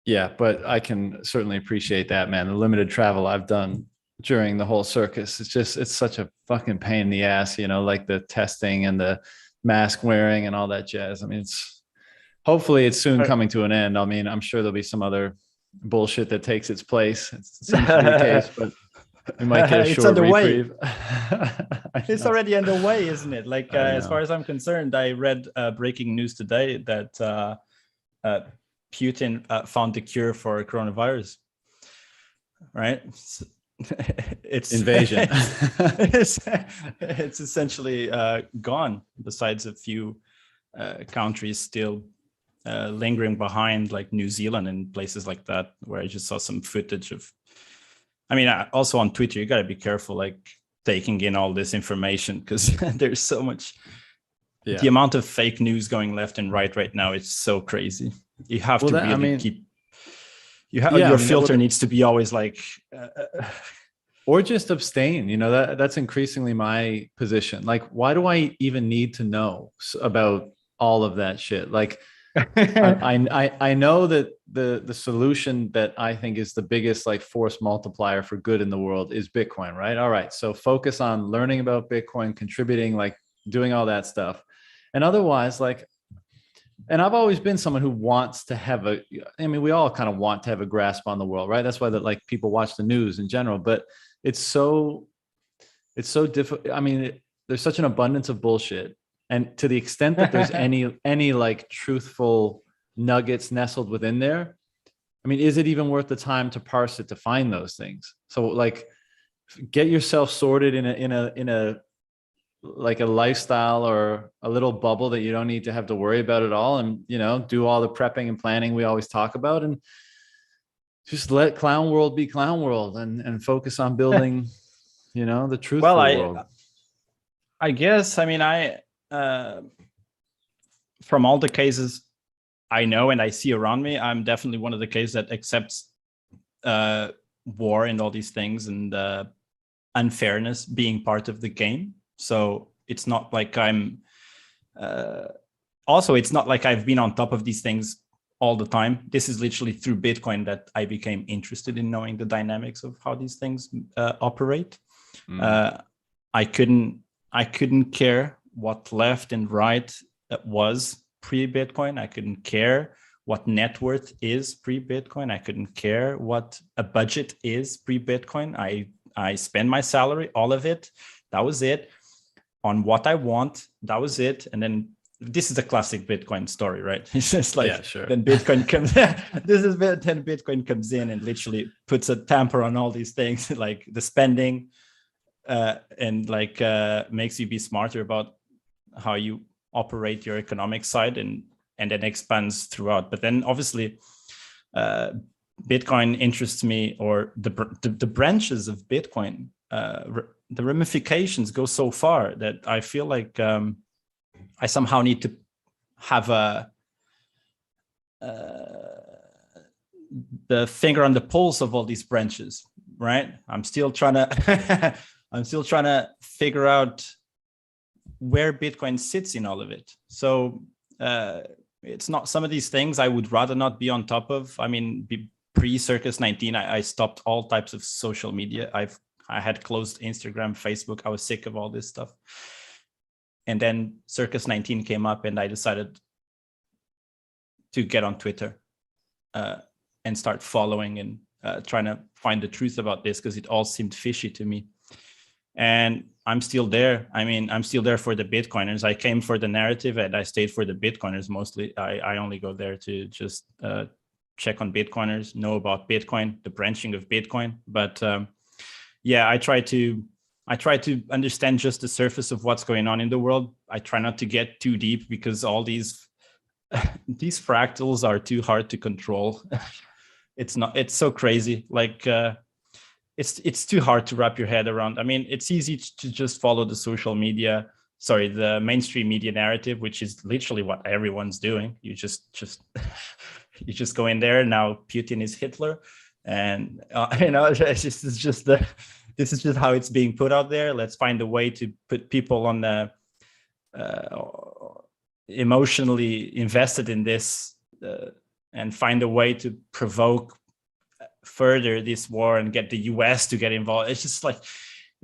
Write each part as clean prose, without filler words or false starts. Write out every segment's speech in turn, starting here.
Yeah, but I can certainly appreciate that, man. The limited travel I've done during the whole circus, it's such a fucking pain in the ass, like the testing and the mask wearing and all that jazz. I mean, hopefully it's soon coming to an end. I mean, I'm sure there'll be some other bullshit that takes its place. It seems to be the case, but we might get a It's short underway. reprieve. It's already underway, isn't it? Like, I as far know. as I'm concerned, I read breaking news today that uh, Putin found the cure for coronavirus. Right? It's Invasion. it's essentially gone. Besides a few countries still lingering behind, like New Zealand and places like that, where I just saw some footage of. I mean, also on Twitter, you got to be careful, like taking in all this information, because there's so much. Yeah. The amount of fake news going left and right now, it's so crazy. You have to really keep. Your filter needs to be always like. Or just abstain. That's increasingly my position. Like, why do I even need to know about all of that shit? Like, I know that the solution that I think is the biggest like force multiplier for good in the world is Bitcoin, right? All right, so focus on learning about Bitcoin, contributing, like doing all that stuff, and otherwise, like, and I've always been someone who wants to have I mean, we all kind of want to have a grasp on the world, right? That's why that like people watch the news in general, but it's so difficult. I mean, there's such an abundance of bullshit, and to the extent that there's any like truthful nuggets nestled within there, I mean, is it even worth the time to parse it to find those things? So like, get yourself sorted in a like a lifestyle or a little bubble that you don't need to have to worry about at all, and do all the prepping and planning we always talk about, and just let clown world be clown world, and focus on building the Well, truthful world. I guess, I mean, I from all the cases I know and I see around me, I'm definitely one of the cases that accepts war and all these things, and unfairness being part of the game. So it's not like I'm also, it's not like I've been on top of these things all the time. This is literally through Bitcoin that I became interested in knowing the dynamics of how these things operate. I couldn't care what left and right was pre-Bitcoin. I couldn't care what net worth is pre-Bitcoin. I couldn't care what a budget is pre-Bitcoin. I spend my salary, all of it. That was it. On what I want, that was it. And then this is a classic Bitcoin story, right? It's just like, yeah, sure. Then Bitcoin comes. Then Bitcoin comes in and literally puts a tamper on all these things, like the spending, and like makes you be smarter about how you operate your economic side, and then expands throughout. But then obviously, Bitcoin interests me, or the branches of Bitcoin, the ramifications go so far that I feel like I somehow need to have the finger on the pulse of all these branches, right? I'm still trying to figure out where Bitcoin sits in all of it. So it's not, some of these things I would rather not be on top of. I mean, pre-Circus 19, I stopped all types of social media. I had closed Instagram, Facebook. I was sick of all this stuff. And then Circus 19 came up, and I decided to get on Twitter and start following and trying to find the truth about this, because it all seemed fishy to me. And I'm still there. I mean, I'm still there for the Bitcoiners. I came for the narrative, and I stayed for the Bitcoiners mostly. I only go there to just check on Bitcoiners, know about Bitcoin, the branching of Bitcoin. But yeah, I try to understand just the surface of what's going on in the world. I try not to get too deep, because all these fractals are too hard to control. It's so crazy. Like it's too hard to wrap your head around. I mean, it's easy to just follow the mainstream media narrative, which is literally what everyone's doing. You just you just go in there. Now Putin is Hitler, and this is just how it's being put out there. Let's find a way to put people on the emotionally invested in this and find a way to provoke further this war and get the US to get involved. It's just like,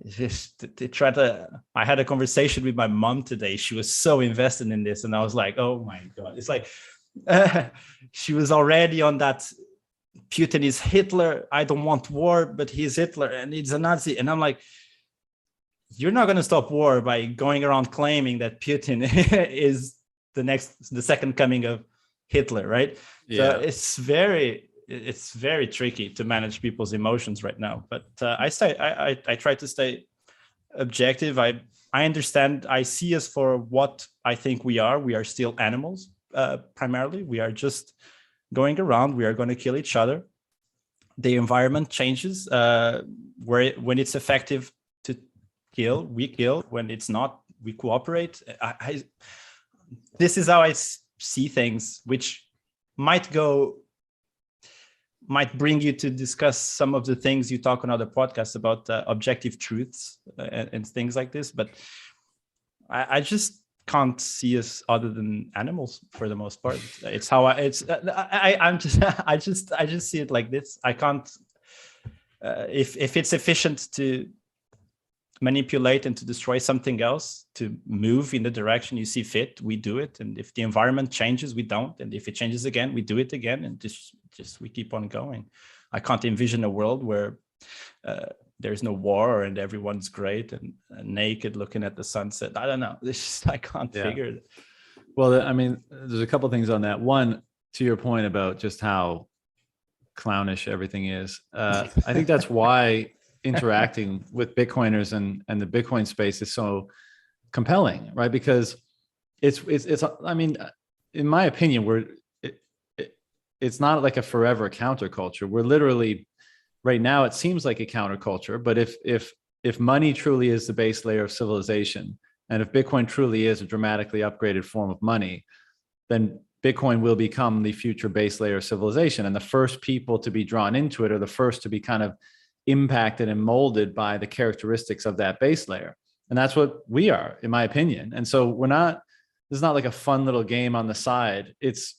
they try to. I had a conversation with my mom today. She was so invested in this, and I was like, oh my God. It's like she was already on that Putin is Hitler. I don't want war, but he's Hitler and he's a Nazi. And I'm like, you're not going to stop war by going around claiming that Putin is the second coming of Hitler, right? Yeah. So it's very tricky to manage people's emotions right now. But I try to stay objective. I understand. I see us for what I think we are. We are still animals, primarily. We are just going around. We are going to kill each other. The environment changes. When it's effective to kill, we kill. When it's not, we cooperate. This is how I see things, which might bring you to discuss some of the things you talk on other podcasts about objective truths and things like this. But I just can't see us other than animals for the most part. It's how I just see it like this. I can't, if it's efficient to manipulate and to destroy something else, to move in the direction you see fit, we do it. And if the environment changes, we don't. And if it changes again, we do it again. And just we keep on going. I can't envision a world where there's no war and everyone's great and naked looking at the sunset. I don't know. I can't figure it. Well, I mean, there's a couple of things on that. One, to your point about just how clownish everything is. I think that's why interacting with Bitcoiners and the Bitcoin space is so compelling, right? Because it's I mean, in my opinion, it's not like a forever counterculture. We're literally right now, it seems like a counterculture, but if money truly is the base layer of civilization, and if Bitcoin truly is a dramatically upgraded form of money, then Bitcoin will become the future base layer of civilization. And the first people to be drawn into it are the first to be kind of impacted and molded by the characteristics of that base layer. And that's what we are, in my opinion. And so this is not like a fun little game on the side. It's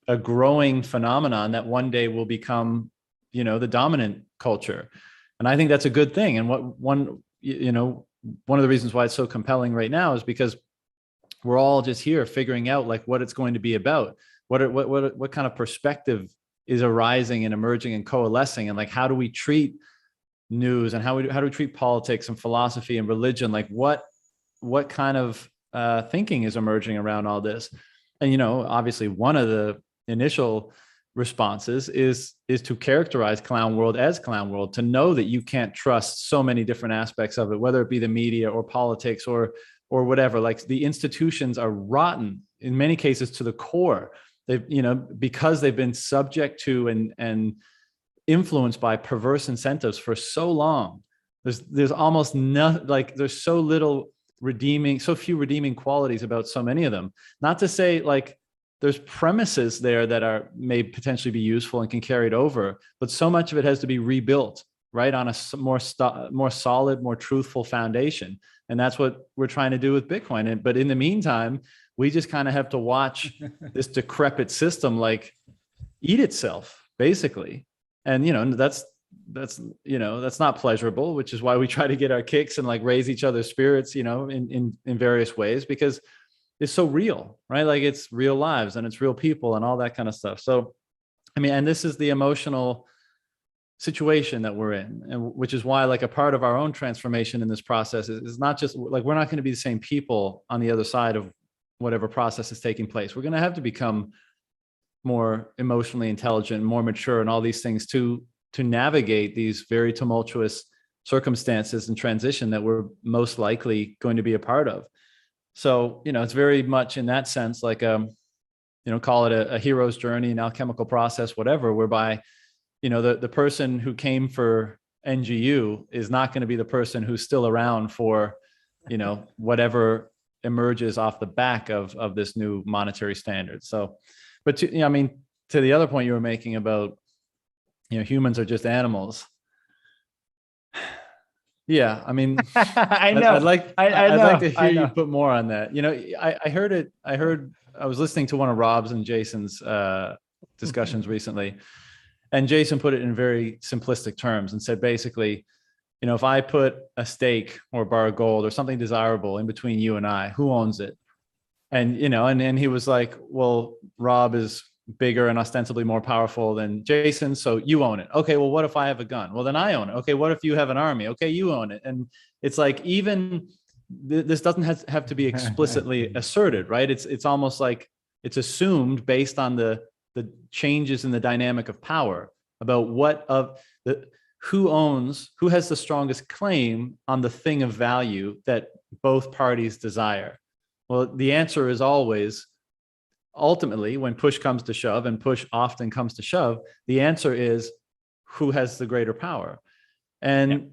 a growing phenomenon that one day will become, the dominant culture. And I think that's a good thing. And one of the reasons why it's so compelling right now is because we're all just here figuring out like what it's going to be about. What kind of perspective is arising and emerging and coalescing, and like how do we treat news, and how do we treat politics and philosophy and religion? Like what kind of thinking is emerging around all this? And obviously one of the initial responses is to characterize clown world as clown world, to know that you can't trust so many different aspects of it, whether it be the media or politics or whatever. Like the institutions are rotten in many cases to the core. They've, because they've been subject to and influenced by perverse incentives for so long. There's almost nothing, like there's so few redeeming qualities about so many of them. Not to say like there's premises there that may potentially be useful and can carry it over, but so much of it has to be rebuilt, right, on a more solid, more truthful foundation. And that's what we're trying to do with Bitcoin. But in the meantime, we just kind of have to watch this decrepit system like eat itself, basically. And that's not pleasurable, which is why we try to get our kicks and like raise each other's spirits, in various ways, because it's so real, right? Like it's real lives and it's real people and all that kind of stuff. So, I mean, and this is the emotional situation that we're in, and which is why like a part of our own transformation in this process is not just like, we're not going to be the same people on the other side of whatever process is taking place. We're going to have to become more emotionally intelligent, more mature, and all these things to navigate these very tumultuous circumstances and transition that we're most likely going to be a part of. So, it's very much in that sense, like, call it a hero's journey, an alchemical process, whatever, whereby, the person who came for NGU is not going to be the person who's still around for, whatever emerges off the back of this new monetary standard. So, but to the other point you were making about, humans are just animals. Yeah, I mean, I know. I'd like to hear you put more on that. I was listening to one of Rob's and Jason's discussions recently. And Jason put it in very simplistic terms and said, basically, if I put a stake or a bar of gold or something desirable in between you and I, who owns it? And, and he was like, well, Rob is bigger and ostensibly more powerful than Jason, so you own it. Okay, well, what if I have a gun? Well, then I own it. Okay, what if you have an army? Okay, you own it. And it's like, even this doesn't have to be explicitly asserted, right? It's almost like it's assumed based on the changes in the dynamic of power about who has the strongest claim on the thing of value that both parties desire. Well, the answer is always, ultimately, when push comes to shove, and push often comes to shove, the answer is who has the greater power. And,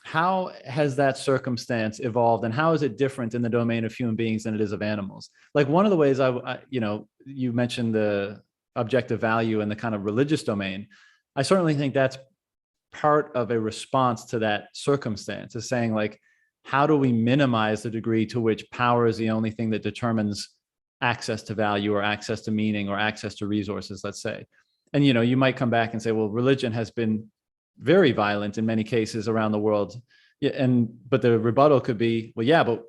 how has that circumstance evolved, and how is it different in the domain of human beings than it is of animals? Like, one of the ways you mentioned the objective value and the kind of religious domain. I certainly think that's part of a response to that circumstance, is saying, like, how do we minimize the degree to which power is the only thing that determines access to value or access to meaning or access to resources, let's say. And, you might come back and say, well, religion has been very violent in many cases around the world. But the rebuttal could be, well, yeah, but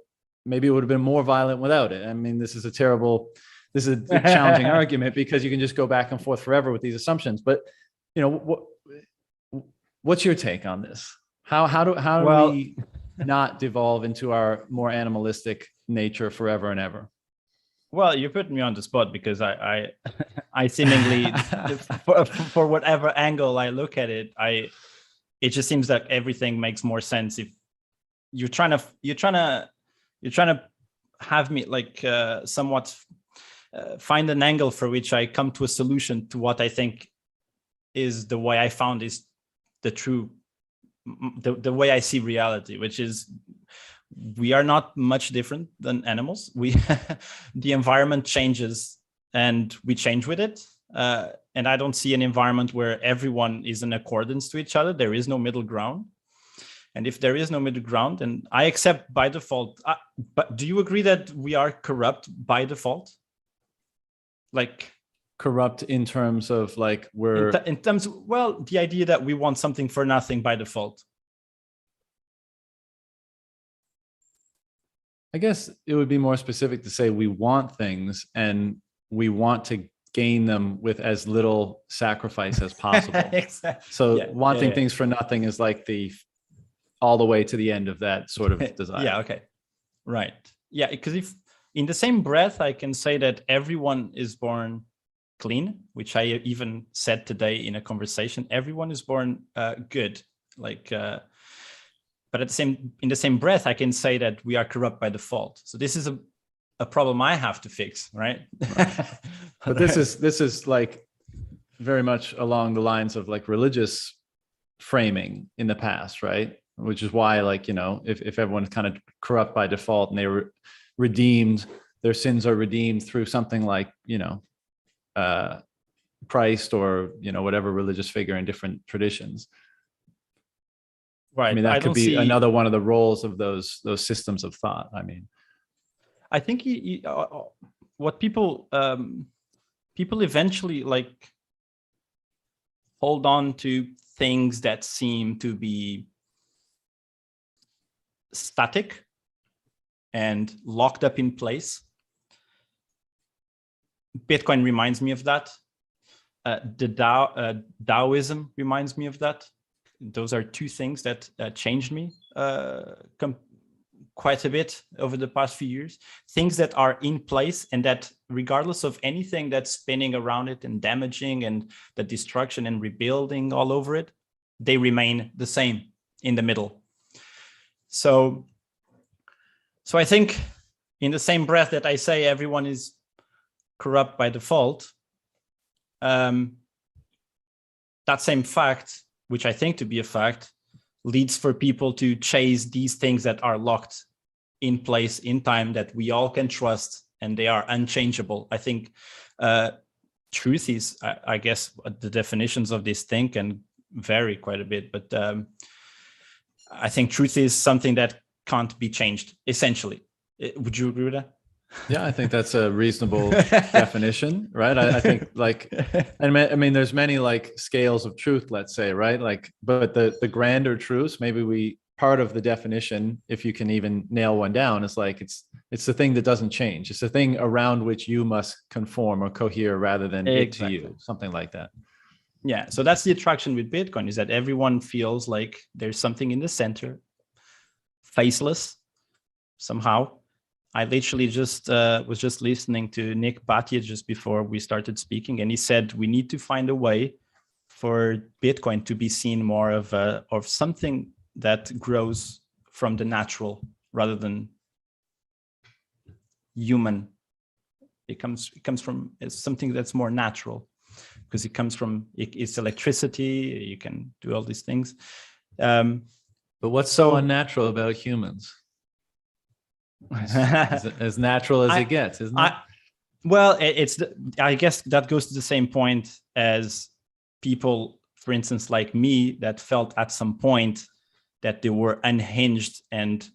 maybe it would have been more violent without it. I mean, this is a challenging argument, because you can just go back and forth forever with these assumptions. But, what's your take on this? How do we not devolve into our more animalistic nature forever and ever? Well, you put me on the spot, because I seemingly, for whatever angle I look at it, it just seems like everything makes more sense if you're trying to have me like somewhat find an angle for which I come to a solution to what I think is the way I found is the way I see reality, which is, we are not much different than animals. The environment changes and we change with it. And I don't see an environment where everyone is in accordance to each other. There is no middle ground. And if there is no middle ground, and I accept by default, but do you agree that we are corrupt by default? Like, corrupt in terms of, like, we're in terms of, well, the idea that we want something for nothing by default. I guess it would be more specific to say we want things and we want to gain them with as little sacrifice as possible. Exactly. So wanting things for nothing is like all the way to the end of that sort of desire. Yeah. Okay. Right. Yeah. Because if in the same breath, I can say that everyone is born clean, which I even said today in a conversation, everyone is born good. Like, but in the same breath, I can say that we are corrupt by default. So this is a problem I have to fix, right? But this is like very much along the lines of like religious framing in the past, right? Which is why, like, if everyone's kind of corrupt by default and they were redeemed, their sins are redeemed through something like, Christ or, whatever religious figure in different traditions. Right. I mean, that could be another one of the roles of those systems of thought. I mean, I think what people eventually like hold on to things that seem to be static and locked up in place. Bitcoin reminds me of that. The Taoism reminds me of that. Those are two things that changed me quite a bit over the past few years. Things that are in place and that, regardless of anything that's spinning around it and damaging and the destruction and rebuilding all over it, they remain the same in the middle. So I think in the same breath that I say everyone is corrupt by default, that same fact, which I think to be a fact, leads for people to chase these things that are locked in place in time, that we all can trust, and they are unchangeable. I think truth is, I guess, the definitions of this thing can vary quite a bit, but I think truth is something that can't be changed, essentially. Would you agree with that? Yeah, I think that's a reasonable definition, right? I think like, I mean, there's many like scales of truth, let's say, right? Like, but the grander truths, maybe we part of the definition, if you can even nail one down, is like it's the thing that doesn't change. It's the thing around which you must conform or cohere rather than it to Exactly. you, something like that. Yeah. So that's the attraction with Bitcoin, is that everyone feels like there's something in the center, faceless somehow. I literally just was just listening to Nick Bhatia just before we started speaking, and he said we need to find a way for Bitcoin to be seen more of something that grows from the natural rather than human. It comes from it's something that's more natural, because it comes from it's electricity. You can do all these things. But what's so unnatural about humans? As natural as it gets, isn't it? Well, I guess that goes to the same point as people, for instance, like me, that felt at some point that they were unhinged and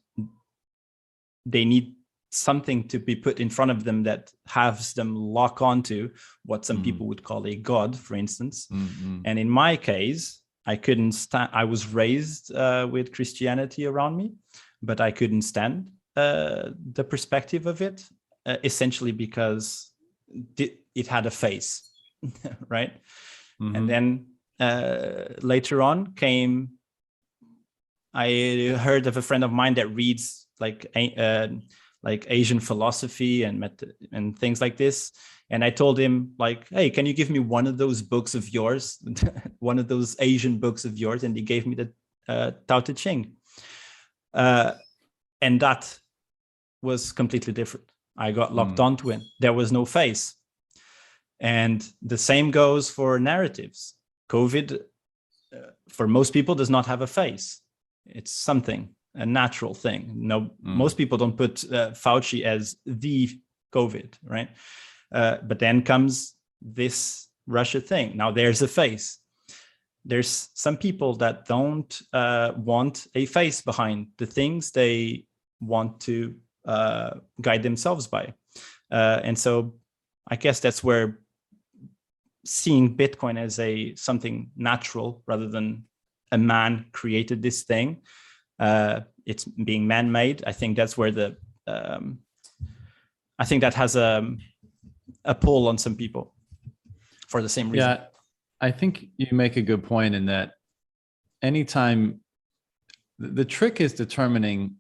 they need something to be put in front of them that has them lock onto what some people would call a god, for instance. Mm-hmm. And in my case, I couldn't stand. I was raised with Christianity around me, but I couldn't stand the perspective of it, essentially because it had a face, right? Mm-hmm. And then later on came, I heard of a friend of mine that reads like Asian philosophy and things like this. And I told him, like, hey, can you give me one of those books of yours, one of those Asian books of yours? And he gave me the Tao Te Ching. And that was completely different. I got locked onto it. There was no face. And the same goes for narratives. COVID, for most people, does not have a face. It's something, a natural thing. No, most people don't put Fauci as the COVID, right? But then comes this Russia thing. Now there's a face. There's some people that don't want a face behind the things they want to guide themselves by. And so I guess that's where seeing Bitcoin as something natural rather than a man created this thing, it's being man-made. I think that's where I think that has a pull on some people for the same reason. Yeah, I think you make a good point in that anytime the trick is determining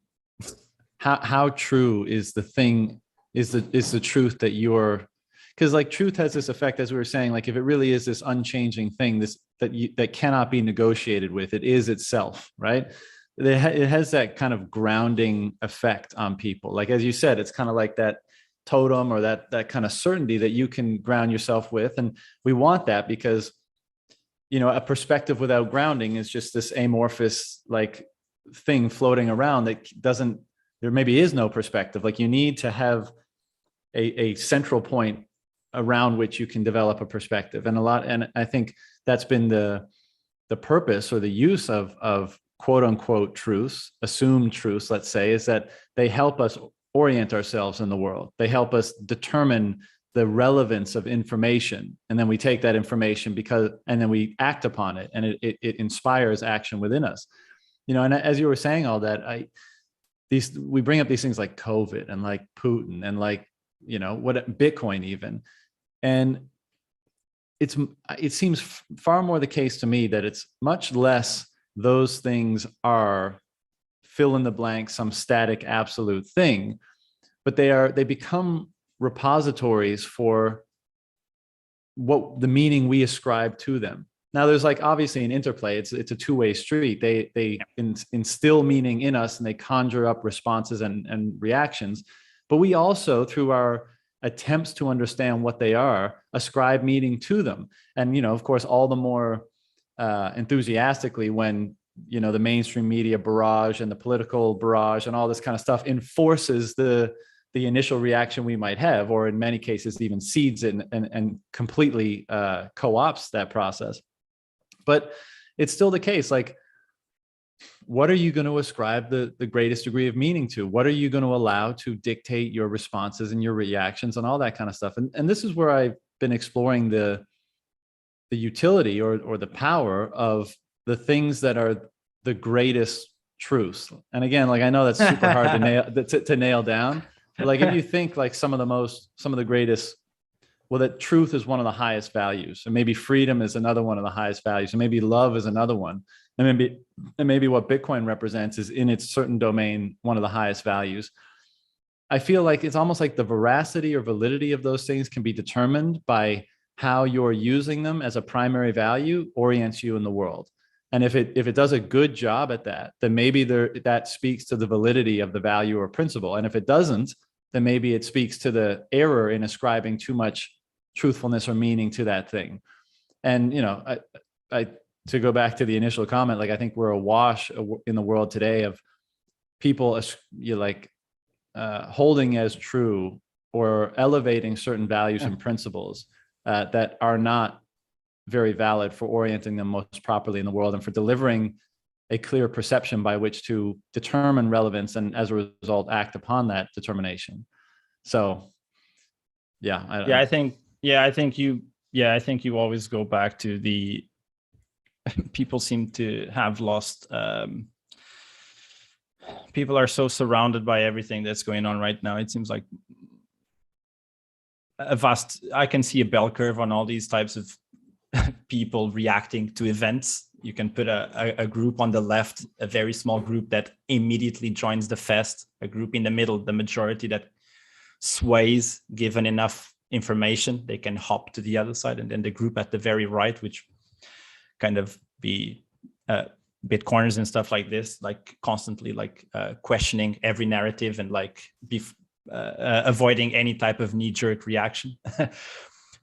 how true is the thing, is the truth that you're, because like truth has this effect, as we were saying, like if it really is this unchanging thing, that cannot be negotiated with, it is itself, right? It has that kind of grounding effect on people. Like, as you said, it's kind of like that totem or that kind of certainty that you can ground yourself with. And we want that because, a perspective without grounding is just this amorphous like thing floating around that there maybe is no perspective. Like you need to have a central point around which you can develop a perspective. And I think that's been the purpose or the use of quote unquote truths, assumed truths, let's say, is that they help us orient ourselves in the world. They help us determine the relevance of information. And then we take that information and then we act upon it, and it inspires action within us. And as you were saying all that, we bring up these things like COVID and like Putin and like, what Bitcoin even. And it seems far more the case to me that it's much less those things are fill in the blank, some static absolute thing, but they become repositories for what the meaning we ascribe to them. Now there's like obviously an interplay. It's a two-way street. They instill meaning in us and they conjure up responses and reactions, but we also, through our attempts to understand what they are, ascribe meaning to them. And of course, all the more enthusiastically when the mainstream media barrage and the political barrage and all this kind of stuff enforces the initial reaction we might have, or in many cases even seeds it and completely co-ops that process. But it's still the case, like what are you going to ascribe the greatest degree of meaning to? What are you going to allow to dictate your responses and your reactions and all that kind of stuff? And this is where I've been exploring the utility or the power of the things that are the greatest truths. And again, like I know that's super hard to nail down, but like if you think like some of the greatest, well, that truth is one of the highest values, and maybe freedom is another one of the highest values, and maybe love is another one, and maybe what Bitcoin represents is in its certain domain one of the highest values. I feel like it's almost like the veracity or validity of those things can be determined by how you're using them as a primary value orients you in the world. And if it does a good job at that, then maybe that speaks to the validity of the value or principle. And if it doesn't, then maybe it speaks to the error in ascribing too much truthfulness or meaning to that thing. And, you know, I to go back to the initial comment, like I think we're awash in the world today of people holding as true or elevating certain values and principles that are not very valid for orienting them most properly in the world and for delivering a clear perception by which to determine relevance and as a result act upon that determination. So I think you always go back to the people seem to have lost people are so surrounded by everything that's going on right now. It seems like I can see a bell curve on all these types of people reacting to events. You can put a group on the left, a very small group that immediately joins the fest, a group in the middle, the majority that sways given enough information, they can hop to the other side, and then the group at the very right, which kind of be Bitcoiners and stuff like this, like constantly like questioning every narrative and like avoiding any type of knee-jerk reaction.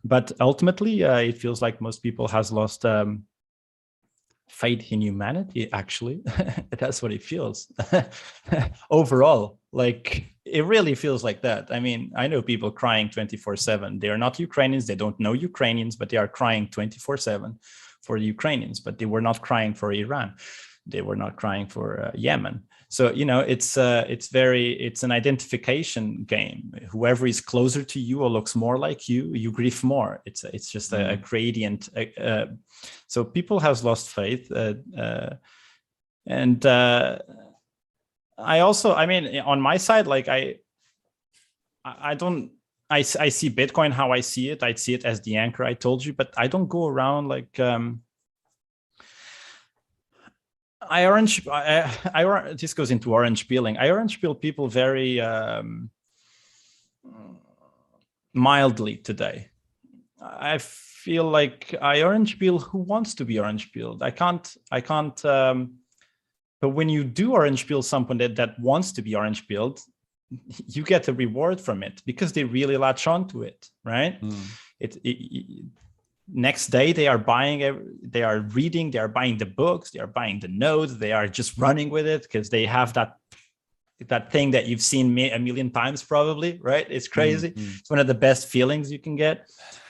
But ultimately, it feels like most people has lost faith in humanity, actually. That's what it feels. Overall, like it really feels like that. I mean, I know people crying 24/7. They are not Ukrainians. They don't know Ukrainians, but they are crying 24/7 for the Ukrainians. But they were not crying for Iran. They were not crying for Yemen. So, you know, it's an identification game. Whoever is closer to you or looks more like you, you grieve more. It's just a gradient. So people have lost faith. And I mean, on my side, like I see Bitcoin how I see it. I see it as the anchor I told you, but I don't go around like, this goes into orange peeling. I orange peel people very mildly today. I feel like I orange peel who wants to be orange peeled. I can't. But when you do orange peel someone that wants to be orange peeled, you get a reward from it because they really latch onto it, right? Next day they are buying, they are reading, they are buying the books, they are buying the notes, they are just running with it because they have that thing that you've seen a million times probably, right? It's crazy. It's one of the best feelings you can get.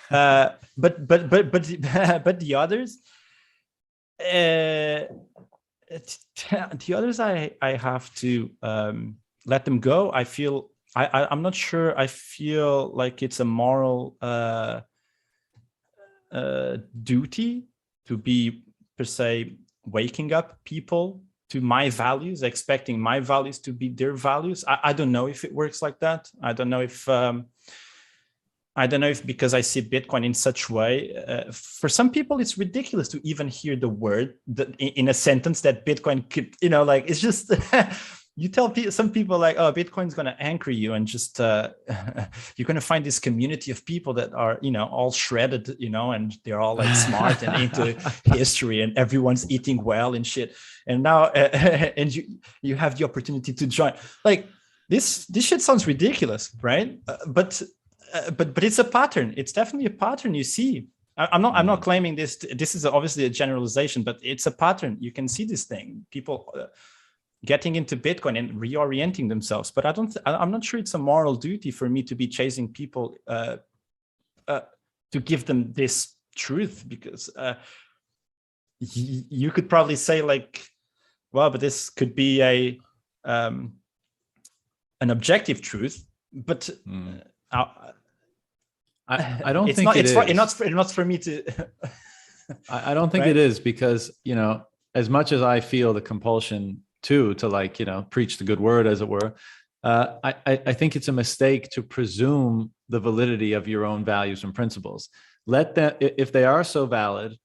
But the others, I have to let them go. I feel I'm not sure. I feel like it's a moral duty to be per se waking up people to my values, expecting my values to be their values. I don't know if it works like that. I don't know if because I see Bitcoin in such way, for some people it's ridiculous to even hear the word in a sentence that Bitcoin could, you know, like it's just you tell some people like, oh, Bitcoin's going to anchor you and just you're going to find this community of people that are, you know, all shredded, you know, and they're all like smart and into history and everyone's eating well and shit. And now and you have the opportunity to join. Like this shit sounds ridiculous, right? But it's a pattern. It's definitely a pattern you see. I'm not claiming this. This is obviously a generalization, but it's a pattern. You can see this thing. People getting into Bitcoin and reorienting themselves. But I'm not sure it's a moral duty for me to be chasing people to give them this truth, because you could probably say like, well, but this could be an objective truth, but I don't think it is. Not for me to. I don't think Right? it is, because, as much as I feel the compulsion to like, preach the good word, as it were, I think it's a mistake to presume the validity of your own values and principles. Let them, if they are so valid,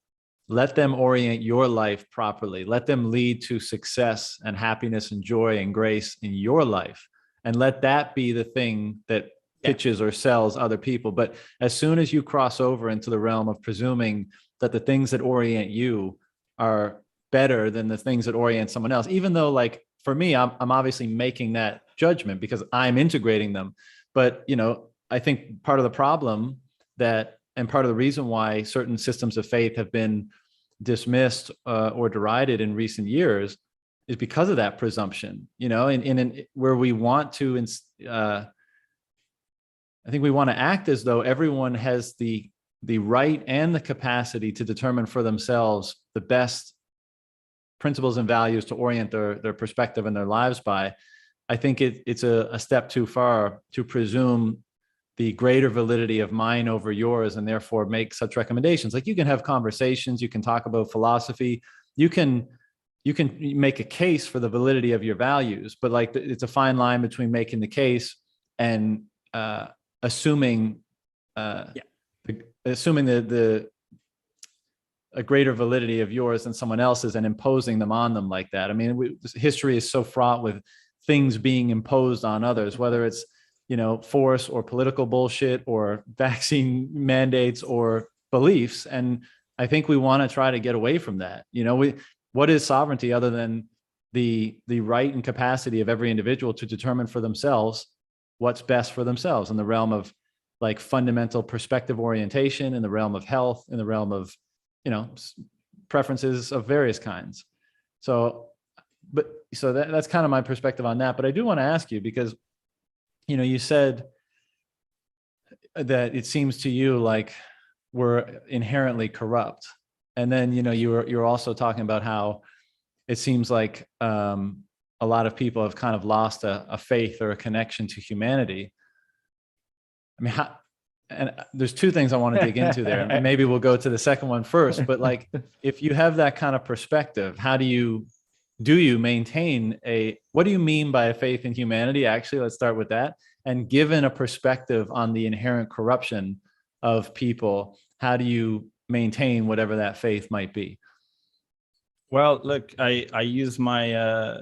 let them orient your life properly. Let them lead to success and happiness and joy and grace in your life. And let that be the thing that pitches or sells other people. But as soon as you cross over into the realm of presuming that the things that orient you are better than the things that orient someone else, even though, like, for me, I'm obviously making that judgment because I'm integrating them. But, I think part of the problem and part of the reason why certain systems of faith have been dismissed or derided in recent years is because of that presumption, in where we want to, I think we want to act as though everyone has the right and the capacity to determine for themselves the best principles and values to orient their perspective and their lives by. I think it's a step too far to presume the greater validity of mine over yours, and therefore make such recommendations. Like, you can have conversations, you can talk about philosophy, you can make a case for the validity of your values, but like, it's a fine line between making the case and assuming the a greater validity of yours than someone else's and imposing them on them like that. I mean, history is so fraught with things being imposed on others, whether it's, force or political bullshit or vaccine mandates or beliefs. And I think we want to try to get away from that. What is sovereignty other than the right and capacity of every individual to determine for themselves what's best for themselves in the realm of, like, fundamental perspective orientation, in the realm of health, in the realm of, preferences of various kinds. So that's kind of my perspective on that. But I do want to ask you, because, you said that it seems to you like we're inherently corrupt. And then, you're also talking about how it seems like a lot of people have kind of lost a faith or a connection to humanity. I mean, and there's two things I want to dig into there, and maybe we'll go to the second one first. But, like, if you have that kind of perspective, how do you maintain what do you mean by a faith in humanity? Actually, let's start with that. And given a perspective on the inherent corruption of people, how do you maintain whatever that faith might be? Well, look, I use my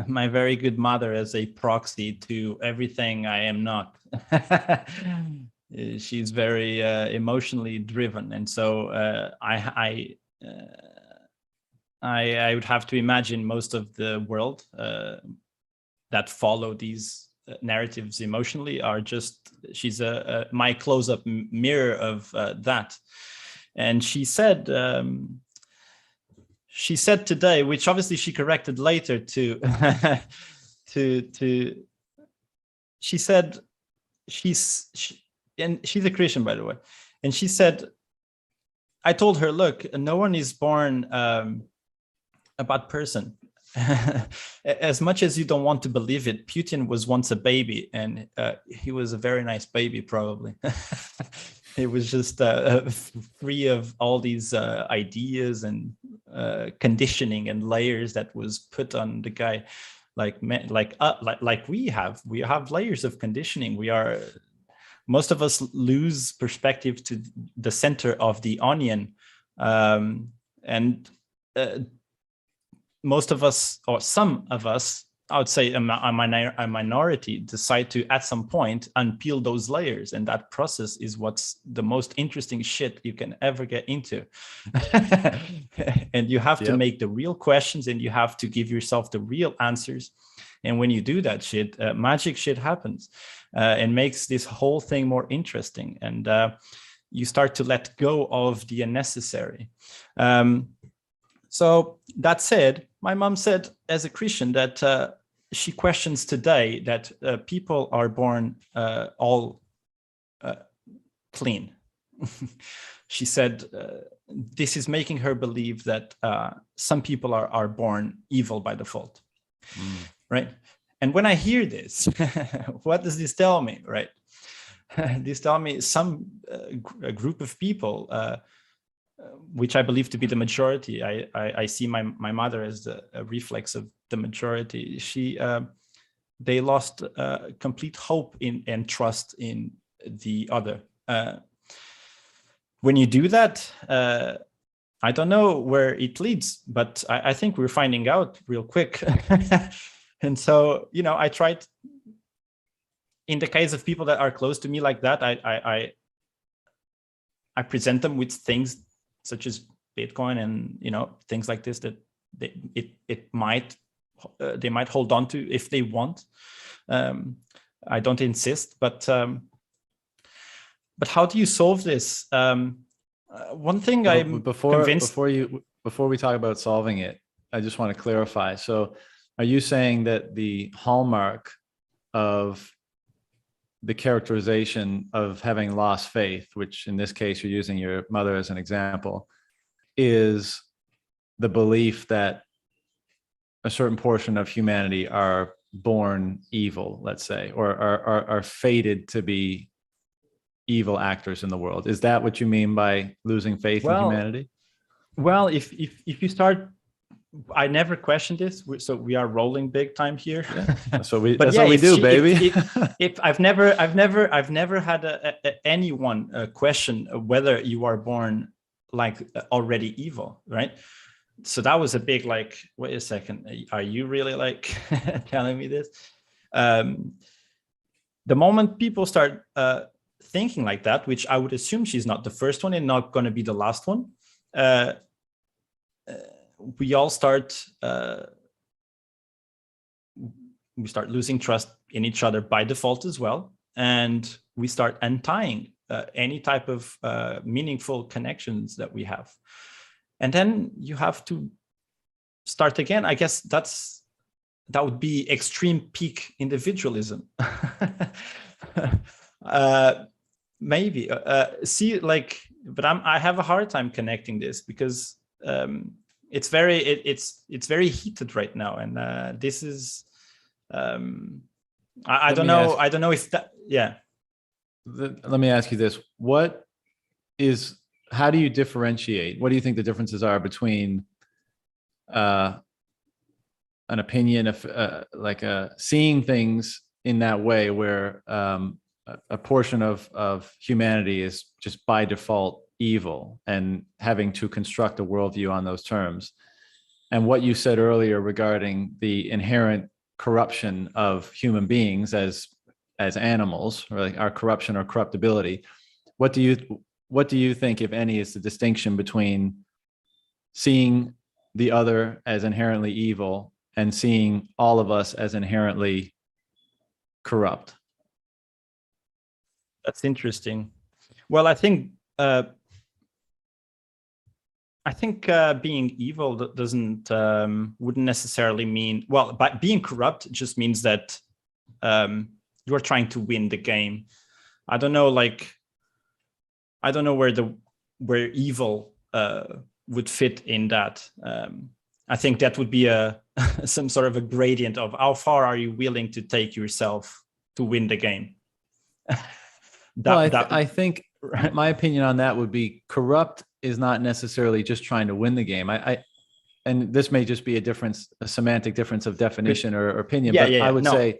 my very good mother as a proxy to everything I am not. She's very emotionally driven, and so I would have to imagine most of the world that follow these narratives emotionally are just, she's my close-up mirror of that. And she said today, which obviously she corrected later to she said and she's a Christian, by the way, and she said, I told her, look, no one is born a bad person. As much as you don't want to believe it, Putin was once a baby, and he was a very nice baby, probably. He was just free of all these ideas and conditioning and layers that was put on the guy. Like we have layers of conditioning. Most of us lose perspective to the center of the onion, and most of us, or some of us, I would say a minority, decide to, at some point, unpeel those layers. And that process is what's the most interesting shit you can ever get into. And you have to make the real questions, and you have to give yourself the real answers. And when you do that shit, magic shit happens, and makes this whole thing more interesting. And you start to let go of the unnecessary. So that said, my mom said, as a Christian, that she questions today that people are born all clean. She said this is making her believe that some people are born evil by default, right? And when I hear this, what does this tell me, right? This tell me a group of people, which I believe to be the majority. I see my mother as a reflex of the majority. They lost complete hope in and trust in the other. When you do that, I don't know where it leads, but I think we're finding out real quick. And so, I tried, in the case of people that are close to me like that, I present them with things such as Bitcoin and, things like this that they might hold on to if they want. I don't insist, but how do you solve this? One thing I'm convinced. Before we talk about solving it, I just want to clarify. So, are you saying that the hallmark of the characterization of having lost faith, which in this case you're using your mother as an example, is the belief that a certain portion of humanity are born evil, let's say, or are fated to be evil actors in the world? Is that what you mean by losing faith in humanity? Well, if you start, I never questioned this, so we are rolling big time here. Yeah. That's what we do, baby. If I've never had anyone question whether you are born like already evil, right? So that was a big like, wait a second, are you really like telling me this? The moment people start thinking like that, which I would assume she's not the first one and not going to be the last one, we all start losing trust in each other by default as well, and we start untying any type of meaningful connections that we have, and then you have to start again. I guess that would be extreme peak individualism. Maybe but I have a hard time connecting this because it's very heated right now, and this is I don't know if that. Yeah. Let me ask you this: how do you differentiate? What do you think the differences are between an opinion of seeing things in that way, where a portion of humanity is just by default evil and having to construct a worldview on those terms, and what you said earlier regarding the inherent corruption of human beings as animals, or like our corruption or corruptibility? What do you think, if any, is the distinction between seeing the other as inherently evil and seeing all of us as inherently corrupt? That's interesting. Well, I think being evil wouldn't necessarily mean, well, but being corrupt just means that you're trying to win the game. I don't know where evil would fit in that. I think that would be some sort of a gradient of how far are you willing to take yourself to win the game. I think my opinion on that would be corrupt is not necessarily just trying to win the game. And this may just be a semantic difference of definition or opinion, but I would say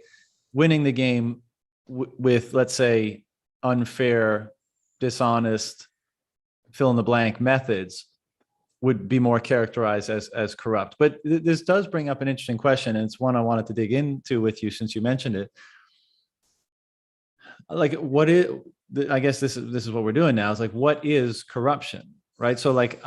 winning the game with, let's say, unfair, dishonest, fill in the blank methods would be more characterized as corrupt. But this does bring up an interesting question, and it's one I wanted to dig into with you since you mentioned it. Like, I guess this is what we're doing now, is like, what is corruption, right? So like,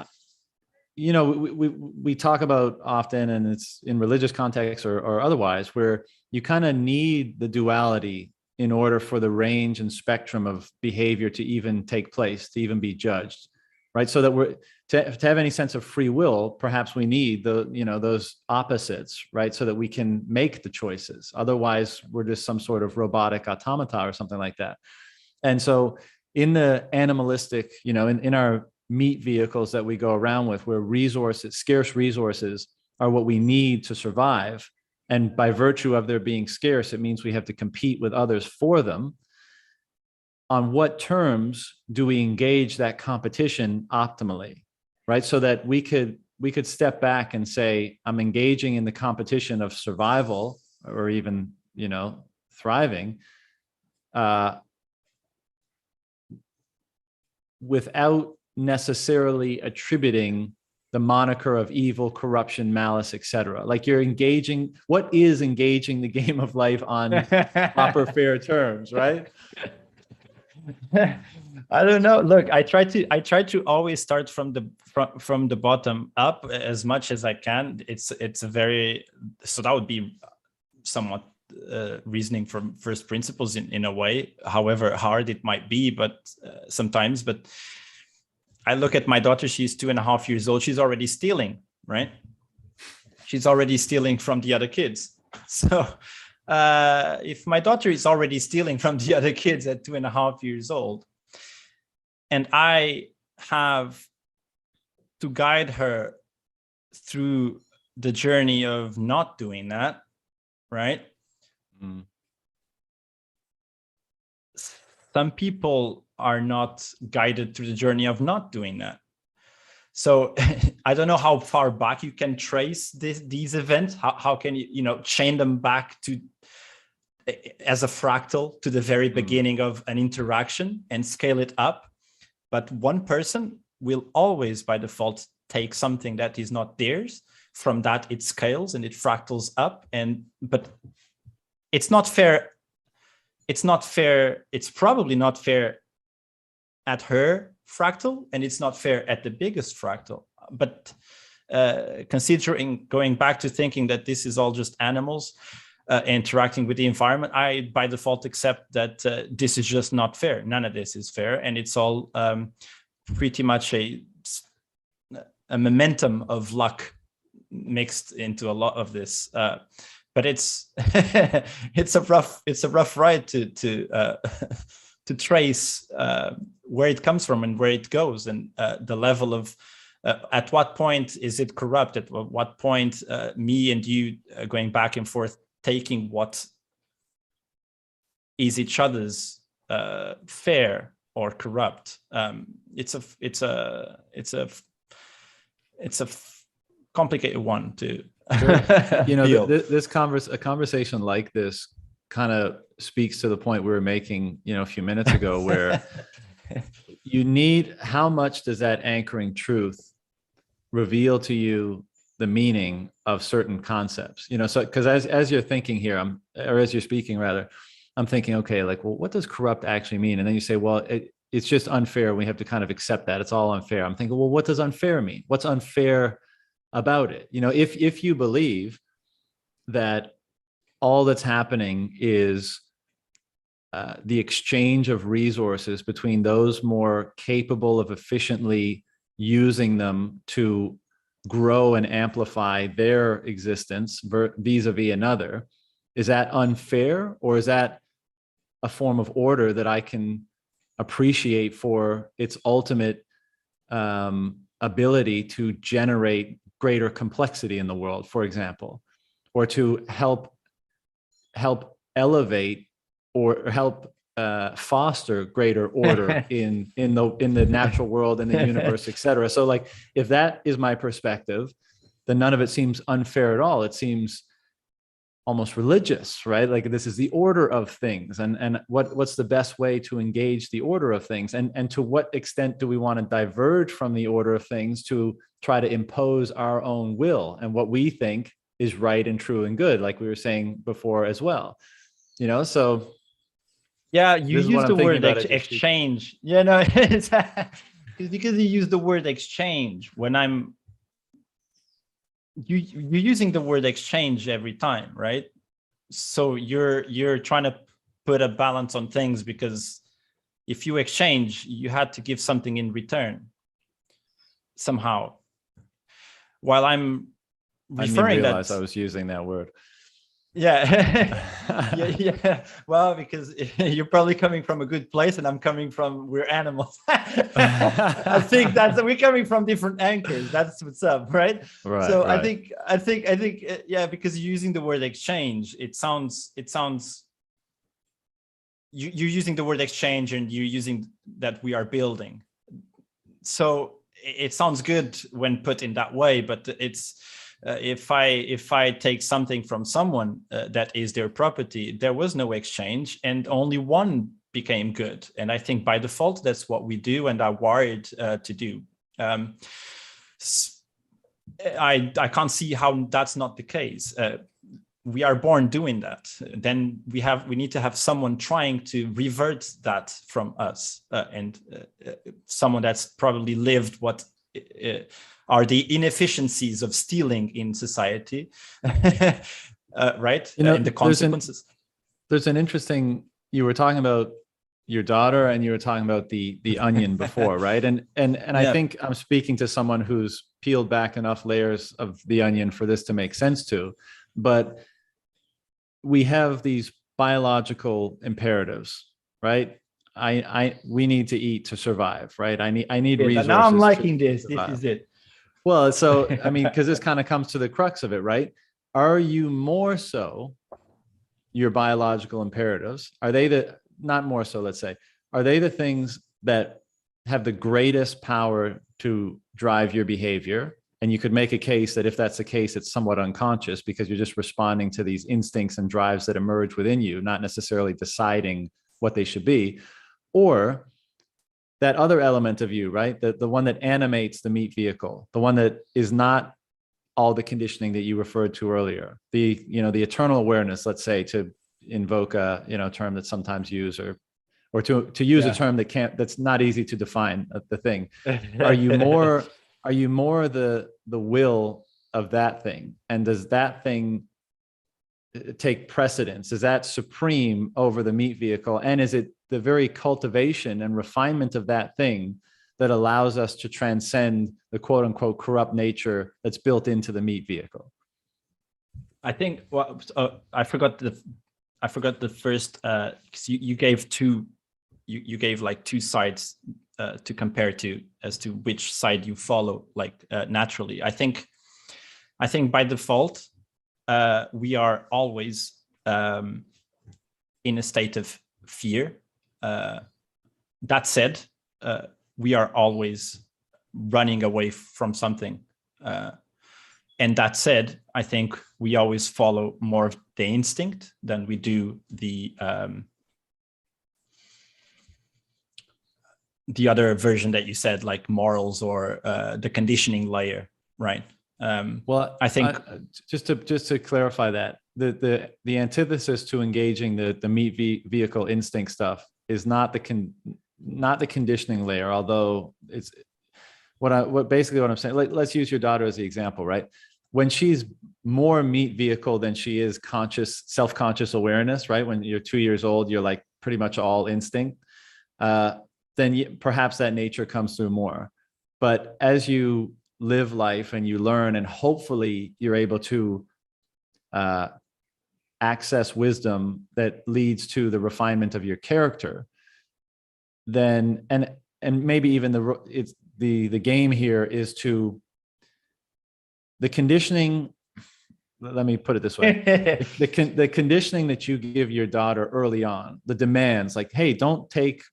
we talk about often, and it's in religious context or otherwise, where you kind of need the duality in order for the range and spectrum of behavior to even take place, to even be judged, right? So that to have any sense of free will, perhaps we need those opposites, right? So that we can make the choices. Otherwise, we're just some sort of robotic automata or something like that. And so in the animalistic, in our meat vehicles that we go around with, where scarce resources are what we need to survive. And by virtue of their being scarce, it means we have to compete with others for them. On what terms do we engage that competition optimally, right? So that we could step back and say, I'm engaging in the competition of survival, or even, thriving, without necessarily attributing the moniker of evil, corruption, malice, etc. Like, you're engaging. What is engaging the game of life on proper, fair terms, right? I don't know. Look, I try to always start from the bottom up as much as I can. It's a very, so that would be somewhat reasoning from first principles in a way, however hard it might be, but sometimes. But I look at my daughter, she's 2.5 years old. She's already stealing, right? She's already stealing from the other kids. So if my daughter is already stealing from the other kids at 2.5 years old, and I have to guide her through the journey of not doing that, right? Mm. Some people are not guided through the journey of not doing that. So I don't know how far back you can trace these events. How can you chain them back to, as a fractal, to the very beginning of an interaction and scale it up. But one person will always by default take something that is not theirs. From that it scales and it fractals up. But it's not fair. It's not fair. It's probably not fair at her fractal, and it's not fair at the biggest fractal. But considering, going back to thinking that this is all just animals interacting with the environment, I by default accept that this is just not fair. None of this is fair, and it's all pretty much a momentum of luck mixed into a lot of this. But it's it's a rough ride to trace where it comes from and where it goes, and the level of at what point is it corrupt, at what point me and you going back and forth taking what is each other's fair or corrupt. It's a complicated one to a conversation like this kind of speaks to the point we were making a few minutes ago, where you need, how much does that anchoring truth reveal to you the meaning of certain concepts? So because as you're thinking here, or as you're speaking rather, I'm thinking, okay, like, well, what does corrupt actually mean? And then you say, well, it's just unfair. We have to kind of accept that it's all unfair. I'm thinking, well, what does unfair mean? What's unfair about it? If you believe that all that's happening is the exchange of resources between those more capable of efficiently using them to grow and amplify their existence vis-a-vis another, is that unfair, or is that a form of order that I can appreciate for its ultimate ability to generate greater complexity in the world, for example, or to help elevate or help foster greater order in the natural world, in the universe, etc. So, like, if that is my perspective, then none of it seems unfair at all. It seems almost religious, right? Like, this is the order of things, and what's the best way to engage the order of things, and to what extent do we want to diverge from the order of things to try to impose our own will and what we think is right and true and good, like we were saying before as well. So yeah, you use the word exchange. It's because you use the word exchange when you're using the word exchange every time, right? So you're trying to put a balance on things, because if you exchange, you had to give something in return somehow. While I'm referring, I didn't realize I was using that word. Yeah. Yeah. Well, because you're probably coming from a good place, and I'm coming from we're animals. I think that's we're coming from different anchors. That's what's up, right? Right, So right. I think, yeah, because you're using the word exchange, it sounds you're using the word exchange, and you're using that we are building. So it sounds good when put in that way, but it's if I take something from someone that is their property, there was no exchange, and only one became good. And I think by default that's what we do and are wired to do. I can't see how that's not the case. We are born doing that. Then we need to have someone trying to revert that from us, and someone that's probably lived what are the inefficiencies of stealing in society, right? And the consequences. There's an interesting. You were talking about your daughter, and you were talking about the onion before, right? And yeah. I think I'm speaking to someone who's peeled back enough layers of the onion for this to make sense to, but we have these biological imperatives, right? We need to eat to survive, right? I need resources. Now I'm liking this. This is it. Well, so I mean, because this kind of comes to the crux of it, right? Are you more so your biological imperatives? Are they not more so, let's say, are they the things that have the greatest power to drive your behavior? And you could make a case that if that's the case, it's somewhat unconscious because you're just responding to these instincts and drives that emerge within you, not necessarily deciding what they should be. Or that other element of you, right? The one that animates the meat vehicle, the one that is not all the conditioning that you referred to earlier, the eternal awareness, let's say, to invoke a term that's sometimes used, or to use a term that's not easy to define the thing. Are you more the will of that thing? And does that thing take precedence? Is that supreme over the meat vehicle? And is it the very cultivation and refinement of that thing that allows us to transcend the quote unquote corrupt nature that's built into the meat vehicle? I think I forgot the first, because you gave you gave like two sides to compare to as to which side you follow, like naturally. I think by default we are always in a state of fear. That said, we are always running away from something. And that said, I think we always follow more of the instinct than we do the other version that you said, like morals or the conditioning layer, right? Well, I think just to clarify that, the antithesis to engaging the meat vehicle instinct stuff is not the conditioning layer, although it's what basically what I'm saying. Let's use your daughter as the example, right? When she's more meat vehicle than she is self-conscious awareness, right? When you're 2 years old, you're like pretty much all instinct. Then perhaps that nature comes through more. But as you live life and you learn, and hopefully you're able to access wisdom that leads to the refinement of your character, then and maybe even the game here is to the conditioning. Let me put it this way: the conditioning that you give your daughter early on, the demands, like, hey, don't take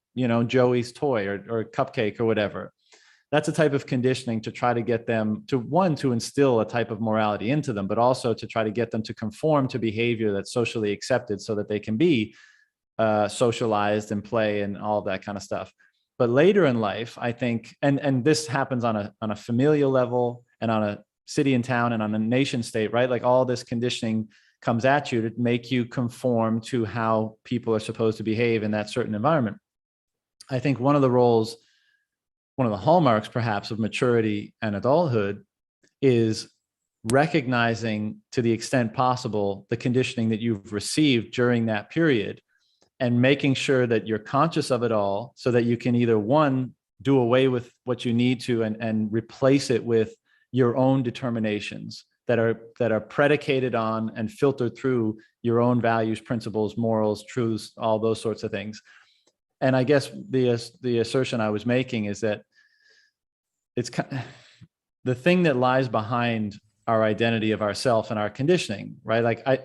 Joey's toy or cupcake or whatever. That's a type of conditioning to try to get them to instill a type of morality into them, but also to try to get them to conform to behavior that's socially accepted so that they can be socialized and play and all that kind of stuff. But later in life, I think, and this happens on a familial level and on a city and town and on a nation state, right? Like all this conditioning comes at you to make you conform to how people are supposed to behave in that certain environment. I think one of the hallmarks perhaps of maturity and adulthood is recognizing to the extent possible the conditioning that you've received during that period and making sure that you're conscious of it all so that you can either do away with what you need to and replace it with your own determinations that are predicated on and filtered through your own values, principles, morals, truths, all those sorts of things. And I guess the assertion I was making is that it's the thing that lies behind our identity of ourself and our conditioning, right? Like I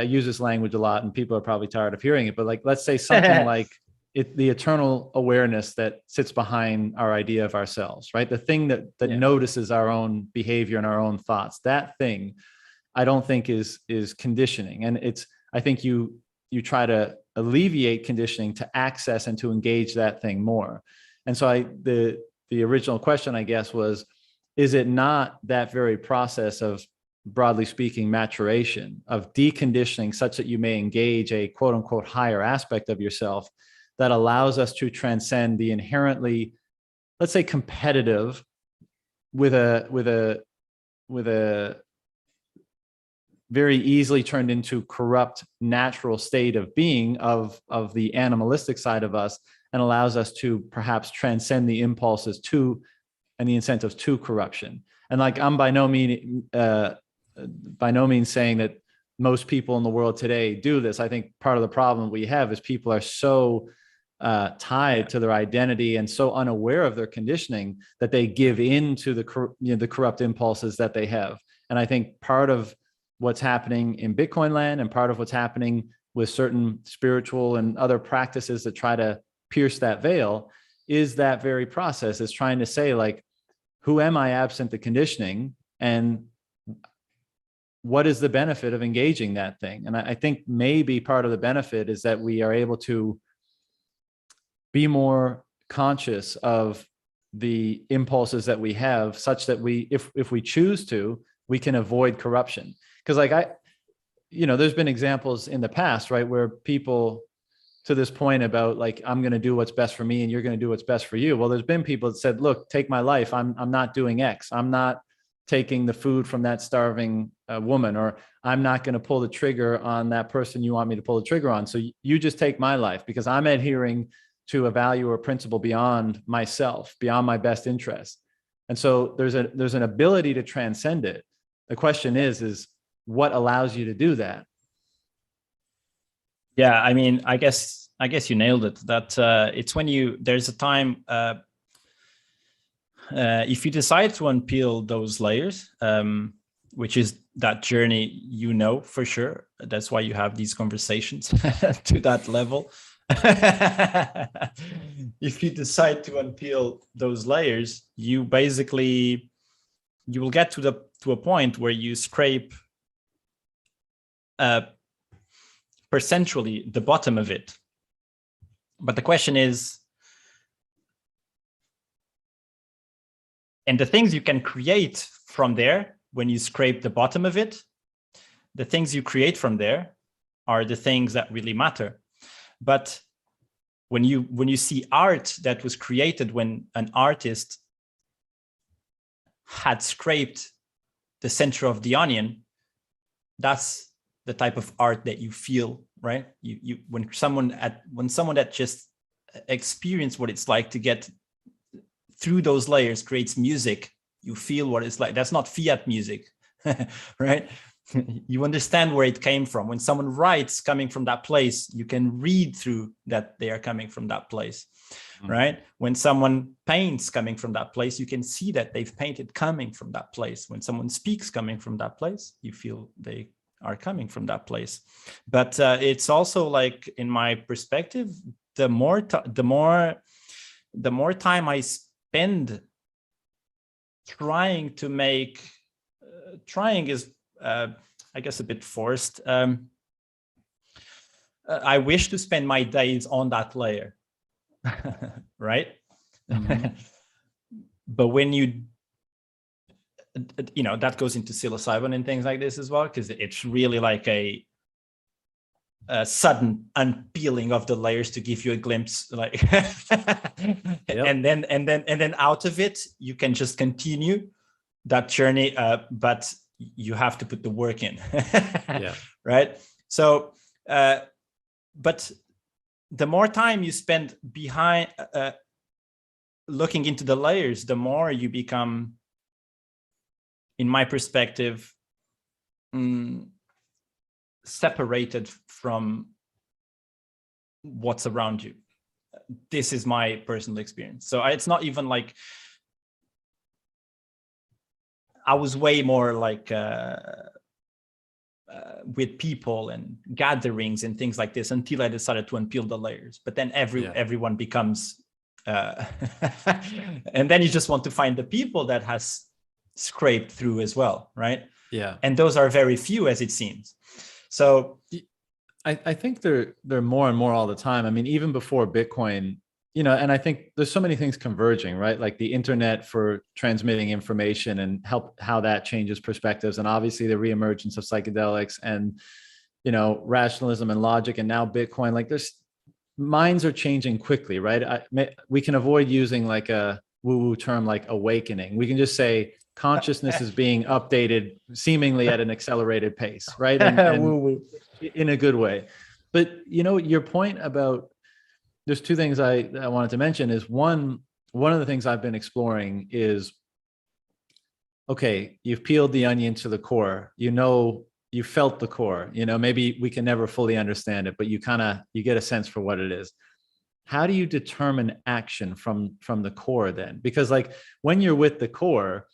use this language a lot, and people are probably tired of hearing it, but like, let's say something like the eternal awareness that sits behind our idea of ourselves, right? The thing that notices our own behavior and our own thoughts, that thing, I don't think is conditioning. And I think you try to alleviate conditioning to access and to engage that thing more. And so the original question, I guess, was, is it not that very process of, broadly speaking, maturation, of deconditioning such that you may engage a quote unquote higher aspect of yourself that allows us to transcend the inherently, let's say, competitive with a very easily turned into corrupt natural state of being of the animalistic side of us, and allows us to perhaps transcend the impulses to and the incentives to corruption. And like, I'm by no means saying that most people in the world today do this. I think part of the problem we have is people are so tied to their identity and so unaware of their conditioning that they give in to the corrupt impulses that they have. And I think part of what's happening in Bitcoin land, and part of what's happening with certain spiritual and other practices that try to pierce that veil, is that very process, is trying to say, like, who am I absent the conditioning, and what is the benefit of engaging that thing? And I think maybe part of the benefit is that we are able to be more conscious of the impulses that we have, such that if we choose to, we can avoid corruption. Because like there's been examples in the past, right, where people, to this point about like, I'm going to do what's best for me and you're going to do what's best for you. Well, there's been people that said, look, take my life. I'm not doing X. I'm not taking the food from that starving woman, or I'm not going to pull the trigger on that person you want me to pull the trigger on. So you just take my life, because I'm adhering to a value or principle beyond myself, beyond my best interest. And so there's an ability to transcend it. The question is what allows you to do that? Yeah, I mean, I guess you nailed it. That it's when there's a time, if you decide to unpeel those layers, which is that journey, for sure. That's why you have these conversations to that level. If you decide to unpeel those layers, you will get to a point where you scrape percentually the bottom of it. But the question is, and the things you can create from there, when you scrape the bottom of it, the things you create from there are the things that really matter. But when you see art that was created when an artist had scraped the center of the onion, that's the type of art that you feel, right? When someone that just experienced what it's like to get through those layers creates music, you feel what it's like. That's not fiat music, right? You understand where it came from. When someone writes coming from that place, you can read through that they are coming from that place, right? When someone paints coming from that place, you can see that they've painted coming from that place. When someone speaks coming from that place, you feel they are coming from that place. But it's also like, in my perspective, the more time I spend trying to make, trying is, I guess, a bit forced. I wish to spend my days on that layer, right? Mm-hmm. But when that goes into psilocybin and things like this as well, because it's really like a sudden unpeeling of the layers to give you a glimpse, like, yep. and then out of it, you can just continue that journey, but you have to put the work in. Yeah. Right? So, but the more time you spend behind looking into the layers, the more you become in my perspective, separated from what's around you. This is my personal experience. So it's not even like, I was way more like with people and gatherings and things like this until I decided to unpeel the layers. But then everyone becomes, and then you just want to find the people that has scraped through as well, right? Yeah. And those are very few, as it seems. So I think they're more and more all the time. I mean, even before Bitcoin, you know, and I think there's so many things converging, right? Like the internet for transmitting information and how that changes perspectives. And obviously the reemergence of psychedelics and, you know, rationalism and logic, and now Bitcoin, like minds are changing quickly, right? We can avoid using like a woo-woo term like awakening. We can just say consciousness is being updated seemingly at an accelerated pace, right? And in a good way. But, you know, your point about, there's two things I wanted to mention is one of the things I've been exploring is, okay, you've peeled the onion to the core, you know, you felt the core, you know, maybe we can never fully understand it, but you get a sense for what it is. How do you determine action from the core then? Because like when you're with the core,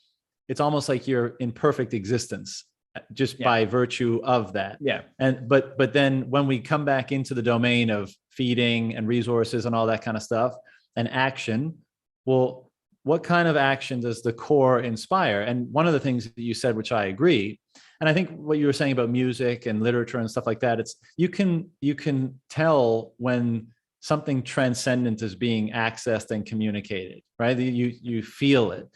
it's almost like you're in perfect existence just by virtue of that. Yeah. And but then when we come back into the domain of feeding and resources and all that kind of stuff and action, well, what kind of action does the core inspire? And one of the things that you said, which I agree, and I think what you were saying about music and literature and stuff like that, it's you can tell when something transcendent is being accessed and communicated, right? You feel it.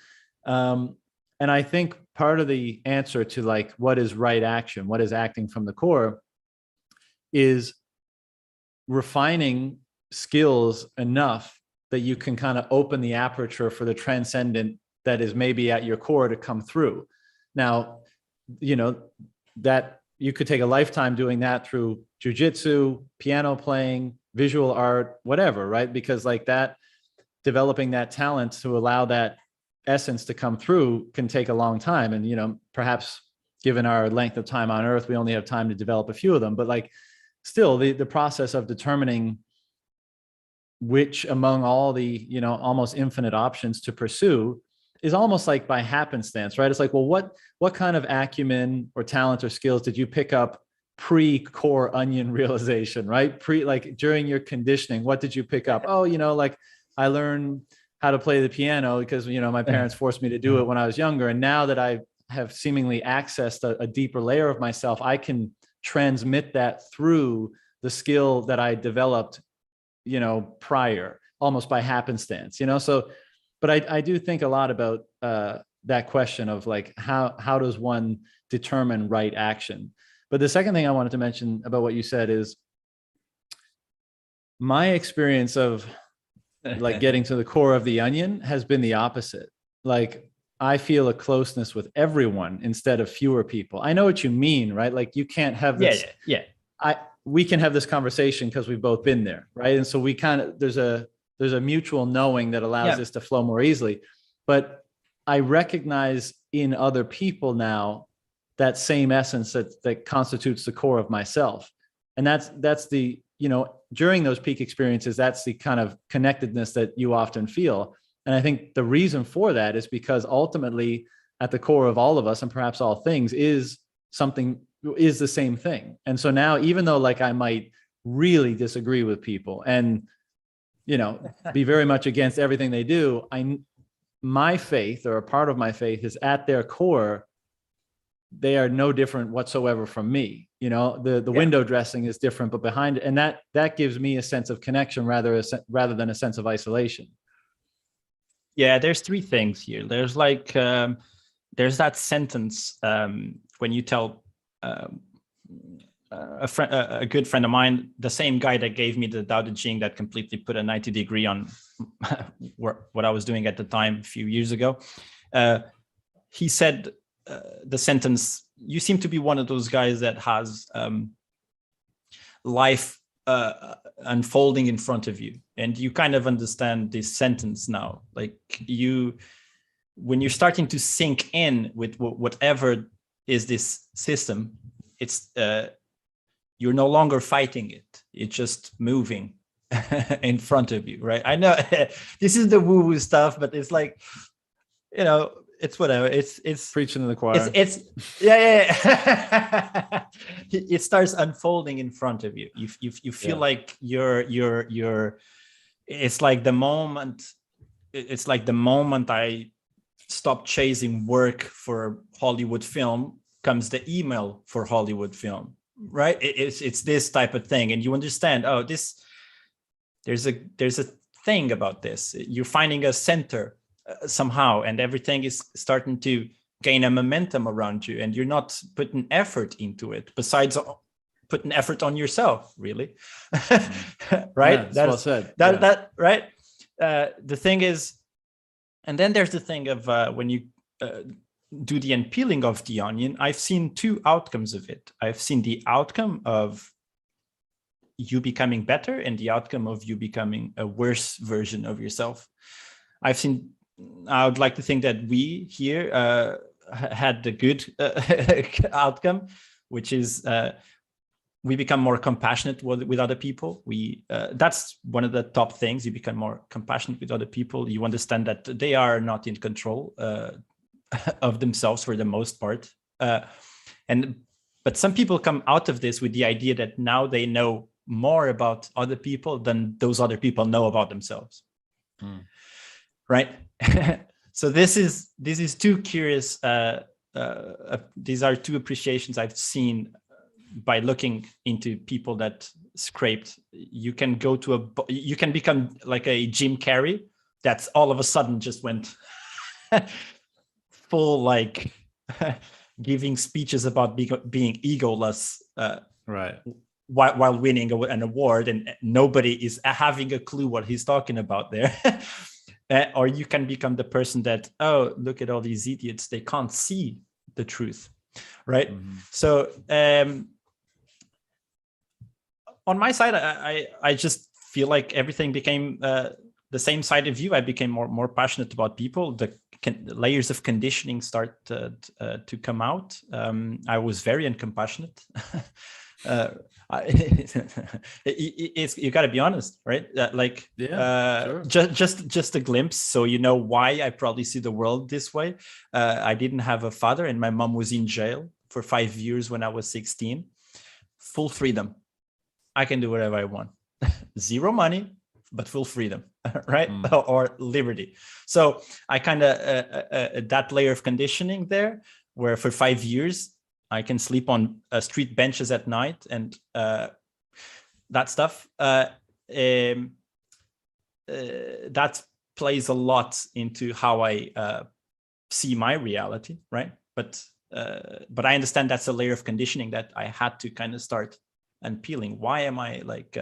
And I think part of the answer to like, what is right action, what is acting from the core, is refining skills enough that you can kind of open the aperture for the transcendent that is maybe at your core to come through. Now, you know, that you could take a lifetime doing that through jujitsu, piano playing, visual art, whatever, right? Because like that, developing that talent to allow that essence to come through can take a long time. And, you know, perhaps given our length of time on earth, we only have time to develop a few of them, but like still the process of determining which among all the, you know, almost infinite options to pursue is almost like by happenstance, right? It's like, well, what kind of acumen or talent or skills did you pick up pre-core onion realization, right? Like during your conditioning, what did you pick up? Oh, you know, like I learned how to play the piano because, you know, my parents forced me to do it when I was younger. And now that I have seemingly accessed a deeper layer of myself, I can transmit that through the skill that I developed, you know, prior, almost by happenstance, you know? So, but I do think a lot about that question of like, how does one determine right action? But the second thing I wanted to mention about what you said is my experience of like getting to the core of the onion has been the opposite. Like I feel a closeness with everyone instead of fewer people. I know what you mean, right? Like you can't have this. Yeah. We can have this conversation because we've both been there, right? And so we kind of, there's a mutual knowing that allows this to flow more easily. But I recognize in other people now that same essence that constitutes the core of myself. And that's the, you know, during those peak experiences, that's the kind of connectedness that you often feel. And I think the reason for that is because ultimately at the core of all of us, and perhaps all things, is the same thing. And so now, even though like I might really disagree with people and, you know, be very much against everything they do, my faith, or a part of my faith, is at their core, they are no different whatsoever from me. You know, the window dressing is different, but behind it, and that gives me a sense of connection rather than a sense of isolation. Yeah, there's three things here. There's like there's that sentence when you tell a good friend of mine, the same guy that gave me the Tao Te Ching that completely put a 90-degree on what I was doing at the time a few years ago. He said the sentence, "You seem to be one of those guys that has life unfolding in front of you, and you kind of understand this sentence now. Like you when you're starting to sink in with whatever is this system, it's you're no longer fighting it. It's just moving in front of you, right? I know this is the woo-woo stuff, but it's like, you know, it's whatever. It's preaching to the choir. It's yeah. It starts unfolding in front of you. You feel like you're. It's like the moment. It's like the moment I stop chasing work for Hollywood film comes the email for Hollywood film, right? It's this type of thing, and you understand. Oh, there's a thing about this. You're finding a center somehow, and everything is starting to gain a momentum around you, and you're not putting effort into it. Besides putting effort on yourself, really, right? Yeah, that's well said. That right. The thing is, and then there's the thing of when you do the unpeeling of the onion, I've seen two outcomes of it. I've seen the outcome of you becoming better and the outcome of you becoming a worse version of yourself. I would like to think that we here had the good outcome, which is we become more compassionate with other people. That's one of the top things. You become more compassionate with other people. You understand that they are not in control of themselves for the most part. But some people come out of this with the idea that now they know more about other people than those other people know about themselves. Right? So this is two curious. These are two appreciations I've seen by looking into people that scraped. You can you can become like a Jim Carrey that's all of a sudden just went full, like giving speeches about being egoless, right, while winning an award, and nobody is having a clue what he's talking about there. Or you can become the person that, oh, look at all these idiots, they can't see the truth, right? So on my side, I just feel like everything became the same side of you. I became more passionate about people. The layers of conditioning start to come out. I was very uncompassionate. You got to be honest, right? Sure. Just a glimpse, so you know why I probably see the world this way. I didn't have a father, and my mom was in jail for 5 years when I was 16. Full freedom. I can do whatever I want. Zero money, but full freedom, right? Or liberty. So I kind of that layer of conditioning there, where for 5 years I can sleep on street benches at night, and that stuff. That plays a lot into how I see my reality, right? But I understand that's a layer of conditioning that I had to kind of start unpeeling. Why am I like?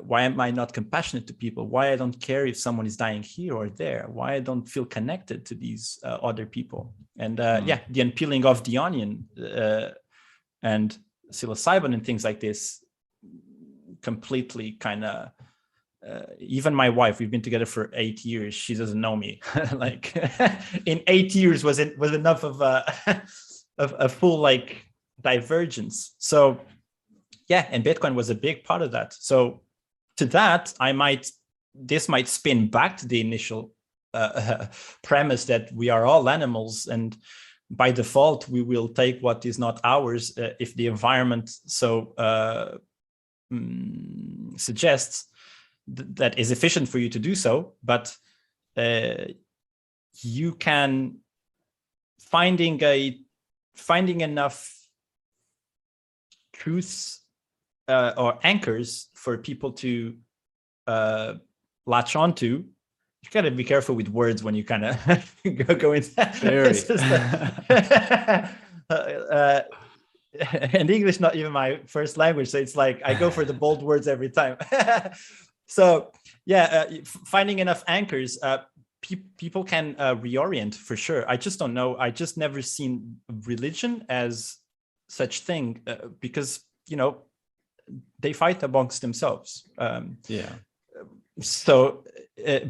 Why am I not compassionate to people? Why I don't care if someone is dying here or there? Why I don't feel connected to these other people? And the unpeeling of the onion and psilocybin and things like this completely kind of. Even my wife, we've been together for 8 years. She doesn't know me. Like in 8 years was enough of a full like divergence. So yeah, and Bitcoin was a big part of that. So to that, this might spin back to the initial premise that we are all animals, and by default we will take what is not ours if the environment so suggests that is efficient for you to do so. But you can finding enough truths or anchors for people to latch onto. You got to be careful with words when you kind of go into that. And English not even my first language, so it's like I go for the bold words every time. So yeah, finding enough anchors, people can reorient for sure. I just don't know. I just never seen religion as such thing because they fight amongst themselves. Yeah. So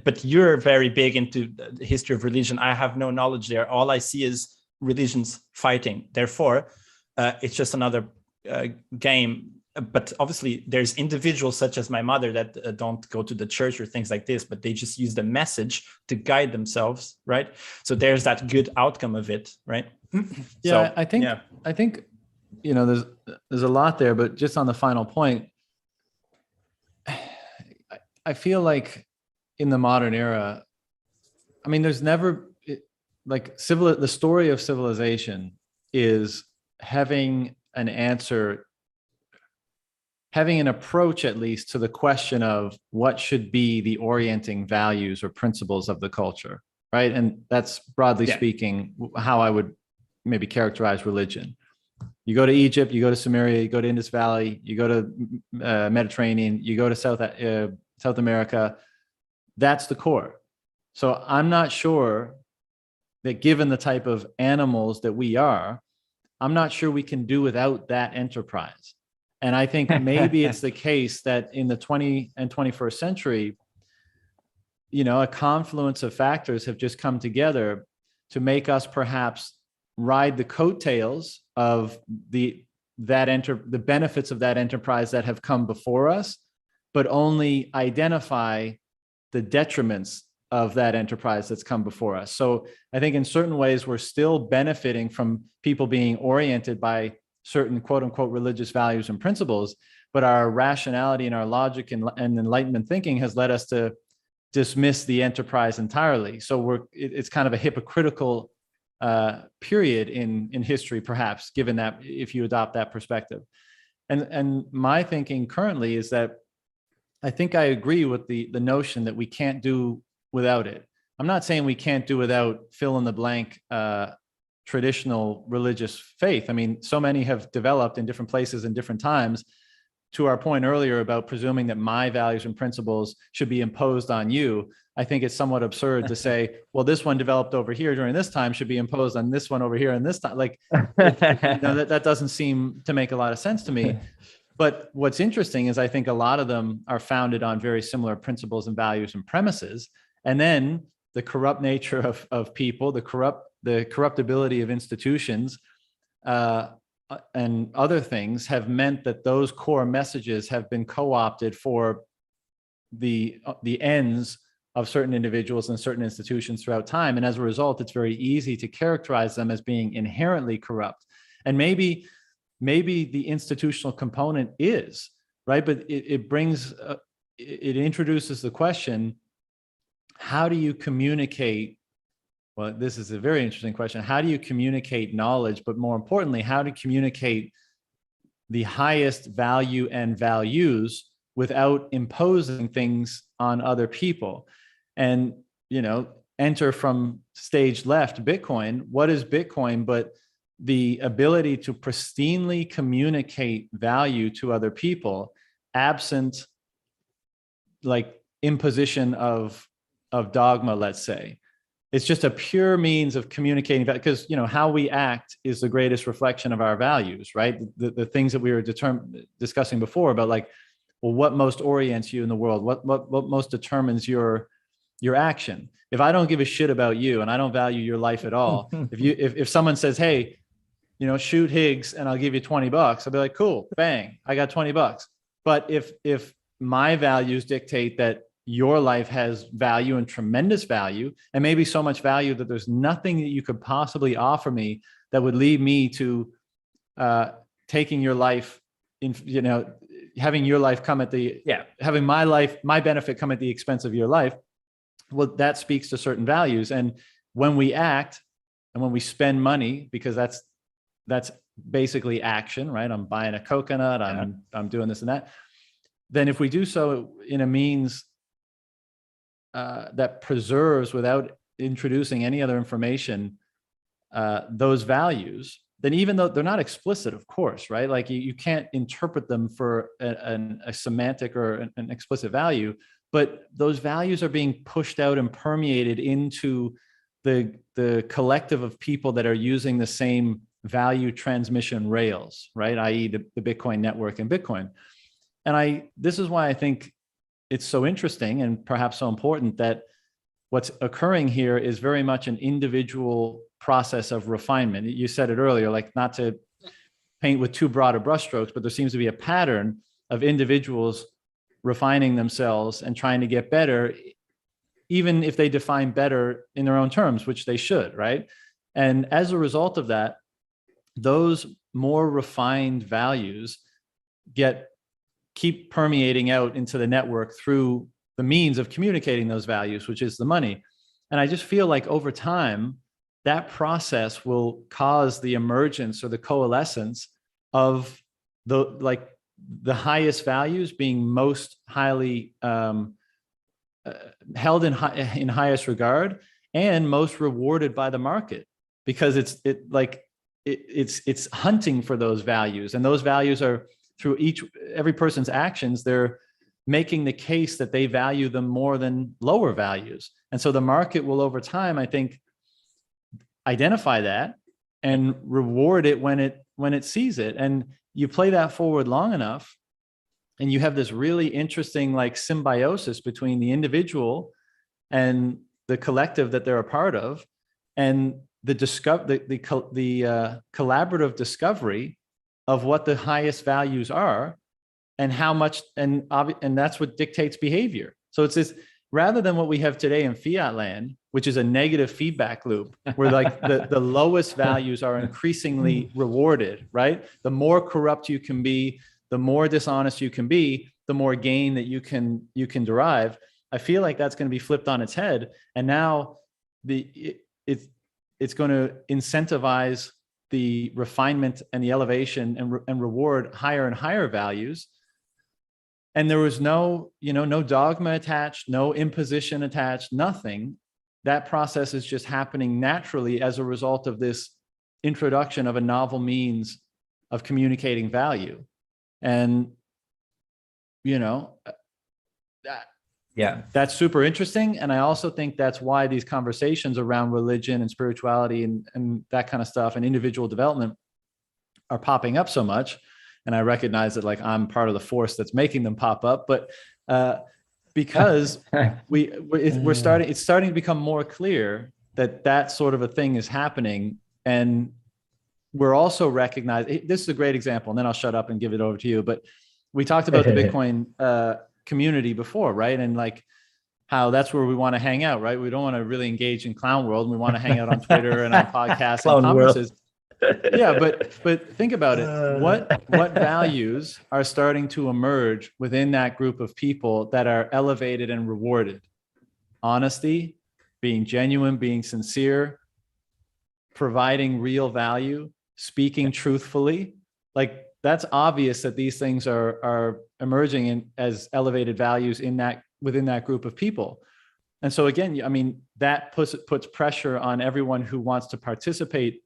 but you're very big into the history of religion. I have no knowledge there. All I see is religions fighting. Therefore, it's just another game. But obviously, there's individuals such as my mother that don't go to the church or things like this, but they just use the message to guide themselves, right? So there's that good outcome of it, right? Yeah, So, I think, you know, there's a lot there, but just on the final point, I feel like in the modern era, I mean, there's never the story of civilization is having an answer, having an approach at least to the question of what should be the orienting values or principles of the culture, right? And that's broadly speaking how I would maybe characterize religion. You go to Egypt, you go to Sumeria, you go to Indus Valley, you go to Mediterranean, you go to South America. That's the core. So I'm not sure that given the type of animals that we are, I'm not sure we can do without that enterprise. And I think maybe it's the case that in the 20th and 21st century, you know, a confluence of factors have just come together to make us perhaps ride the coattails of the benefits of that enterprise that have come before us, but only identify the detriments of that enterprise that's come before us. So I think in certain ways, we're still benefiting from people being oriented by certain quote unquote religious values and principles, but our rationality and our logic and Enlightenment thinking has led us to dismiss the enterprise entirely. So it's kind of a hypocritical period in history, perhaps, given that if you adopt that perspective. And my thinking currently is that I think I agree with the notion that we can't do without it. I'm not saying we can't do without fill in the blank traditional religious faith. I mean, so many have developed in different places and different times. To our point earlier about presuming that my values and principles should be imposed on you, I think it's somewhat absurd to say, well, this one developed over here during this time should be imposed on this one over here and this time. Like, that doesn't seem to make a lot of sense to me. But what's interesting is I think a lot of them are founded on very similar principles and values and premises. And then the corrupt nature of people, the corruptibility of institutions, and other things have meant that those core messages have been co-opted for the ends of certain individuals and certain institutions throughout time. And as a result, it's very easy to characterize them as being inherently corrupt. And maybe the institutional component is, right? But it introduces the question, how do you communicate? Well, this is a very interesting question. How do you communicate knowledge? But more importantly, how to communicate the highest value and values without imposing things on other people? And, you know, enter from stage left Bitcoin. What is Bitcoin but the ability to pristinely communicate value to other people, absent like imposition of dogma, let's say. It's just a pure means of communicating, because, you know, how we act is the greatest reflection of our values, right? The things that we were discussing before about, like, well, what most orients you in the world? What most determines your action? If I don't give a shit about you and I don't value your life at all, if someone says, hey, you know, shoot Higgs and I'll give you $20, I'll be like, cool, bang, I got $20. But if my values dictate that your life has value and tremendous value, and maybe so much value that there's nothing that you could possibly offer me that would lead me to taking your life in, you know, having your life come at the, having my benefit come at the expense of your life. Well, that speaks to certain values. And when we act and when we spend money, because that's basically action, right? I'm buying a coconut, I'm doing this and that. Then if we do so in a means that preserves, without introducing any other information, those values, then even though they're not explicit, of course, right? Like you can't interpret them for a semantic or an explicit value, but those values are being pushed out and permeated into the collective of people that are using the same value transmission rails, right? I.e. the Bitcoin network and Bitcoin. And this is why I think it's so interesting and perhaps so important that what's occurring here is very much an individual process of refinement. You said it earlier, like not to paint with too broad of brushstrokes, but there seems to be a pattern of individuals refining themselves and trying to get better, even if they define better in their own terms, which they should, right? And as a result of that, those more refined values keep permeating out into the network through the means of communicating those values, which is the money. And I just feel like over time, that process will cause the emergence or the coalescence of the highest values being most highly held in highest regard and most rewarded by the market, because it's hunting for those values, and those values are through every person's actions, they're making the case that they value them more than lower values. And so the market will over time, I think, identify that and reward it when it sees it. And you play that forward long enough, and you have this really interesting like symbiosis between the individual and the collective that they're a part of, and the collaborative discovery of what the highest values are and how much, and that's what dictates behavior. So it's this, rather than what we have today in fiat land, which is a negative feedback loop, where like the lowest values are increasingly rewarded, right? The more corrupt you can be, the more dishonest you can be, the more gain that you can derive. I feel like that's going to be flipped on its head. And now it's going to incentivize the refinement and the elevation and reward higher and higher values. And there was no dogma attached, no imposition attached, nothing. That process is just happening naturally as a result of this introduction of a novel means of communicating value. And, that's super interesting. And I also think that's why these conversations around religion and spirituality and that kind of stuff and individual development are popping up so much. And I recognize that like I'm part of the force that's making them pop up, but because it's starting to become more clear that sort of a thing is happening. And we're also recognizing, this is a great example, and then I'll shut up and give it over to you. But we talked about the Bitcoin community before, right? And like how that's where we want to hang out, right? We don't want to really engage in clown world. We want to hang out on Twitter and on podcasts and conferences. Yeah, but think about it. What values are starting to emerge within that group of people that are elevated and rewarded? Honesty, being genuine, being sincere, providing real value, speaking truthfully. Like that's obvious that these things are emerging as elevated values within that group of people. And so again, I mean, that puts pressure on everyone who wants to participate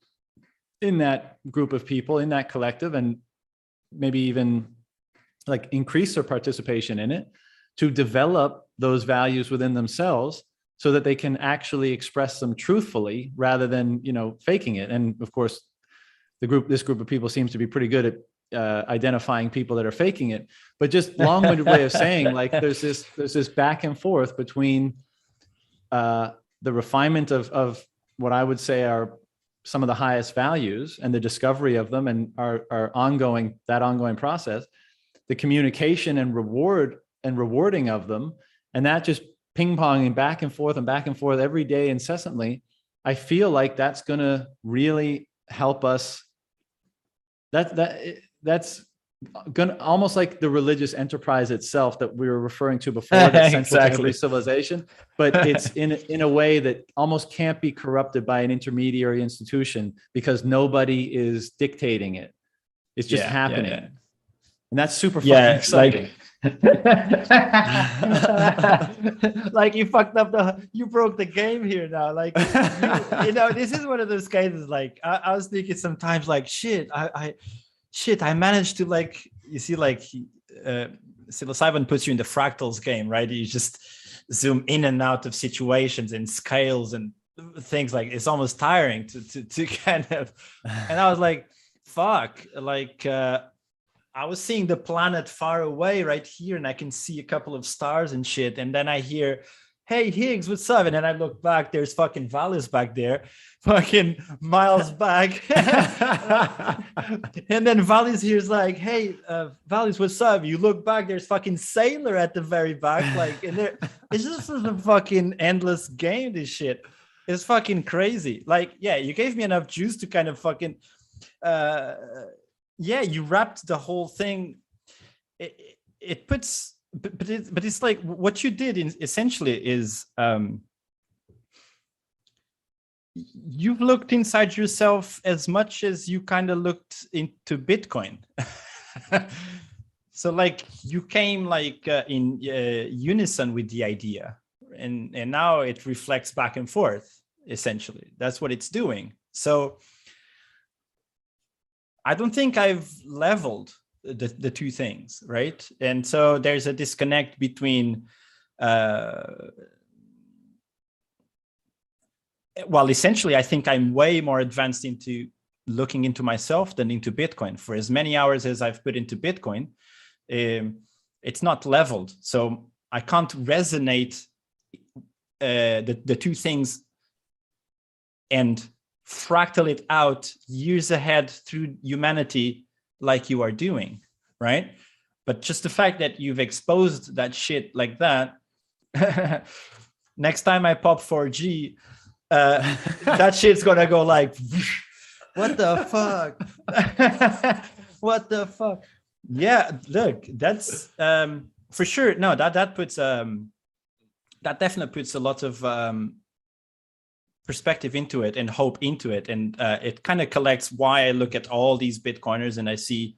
in that group of people, in that collective, and maybe even like increase their participation in it, to develop those values within themselves so that they can actually express them truthfully rather than, faking it. And of course, this group of people seems to be pretty good at identifying people that are faking it. But just long-winded way of saying, like there's this back and forth between the refinement of what I would say are some of the highest values and the discovery of them and our ongoing process, the communication and rewarding of them, and that just ping-ponging back and forth every day incessantly. I feel like that's going to really help us. That's going to almost like the religious enterprise itself that we were referring to before, that's central to every civilization, but it's in a way that almost can't be corrupted by an intermediary institution because nobody is dictating it. It's just happening. Yeah. And that's super fucking exciting. Like you fucked up you broke the game here now. Like, this is one of those cases. Like I was thinking sometimes like, I managed to like, you see, like psilocybin puts you in the fractals game, right? You just zoom in and out of situations and scales and things. Like it's almost tiring to kind of, and I was like, fuck, like I was seeing the planet far away right here, and I can see a couple of stars and shit. And then I hear, "Hey Higgs, what's up?" And then I look back, there's fucking Valis back there, fucking miles back. And then Valis here's like, "Hey, Valis, what's up?" You look back, there's fucking Sailor at the very back. Like, and it's just a fucking endless game, this shit. It's fucking crazy. Like, yeah, you gave me enough juice to kind of fucking you wrapped the whole thing. It puts, but it's like what you did essentially is you've looked inside yourself as much as you kind of looked into Bitcoin. So like you came like in unison with the idea, and now it reflects back and forth. Essentially, that's what it's doing. So I don't think I've leveled the two things, right? And so there's a disconnect between, essentially, I think I'm way more advanced into looking into myself than into Bitcoin. For as many hours as I've put into Bitcoin, it's not leveled. So I can't resonate the two things and fractal it out years ahead through humanity like you are doing, right? But just the fact that you've exposed that shit like that, next time I pop 4G, that shit's gonna go like, what the fuck? What the fuck? Yeah, look, that's for sure. No, that puts that definitely puts a lot of perspective into it and hope into it, and it kind of collects why I look at all these Bitcoiners and I see,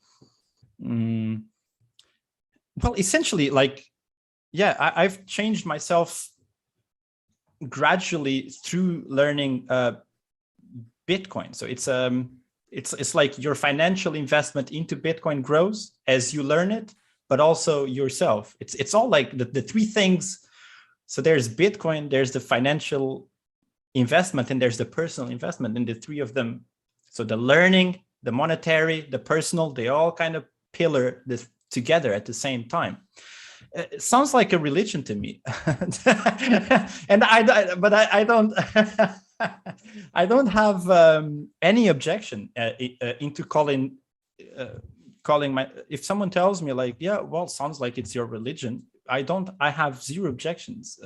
essentially, like, yeah, I've changed myself gradually through learning Bitcoin. So it's like your financial investment into Bitcoin grows as you learn it, but also yourself. It's all like the three things. So there's Bitcoin, there's the financial investment, and there's the personal investment, and the three of them, so the learning, the monetary, the personal, they all kind of pillar this together at the same time. It sounds like a religion to me. And I don't I don't have any objection into calling my, if someone tells me like, yeah, well, sounds like it's your religion, I have zero objections.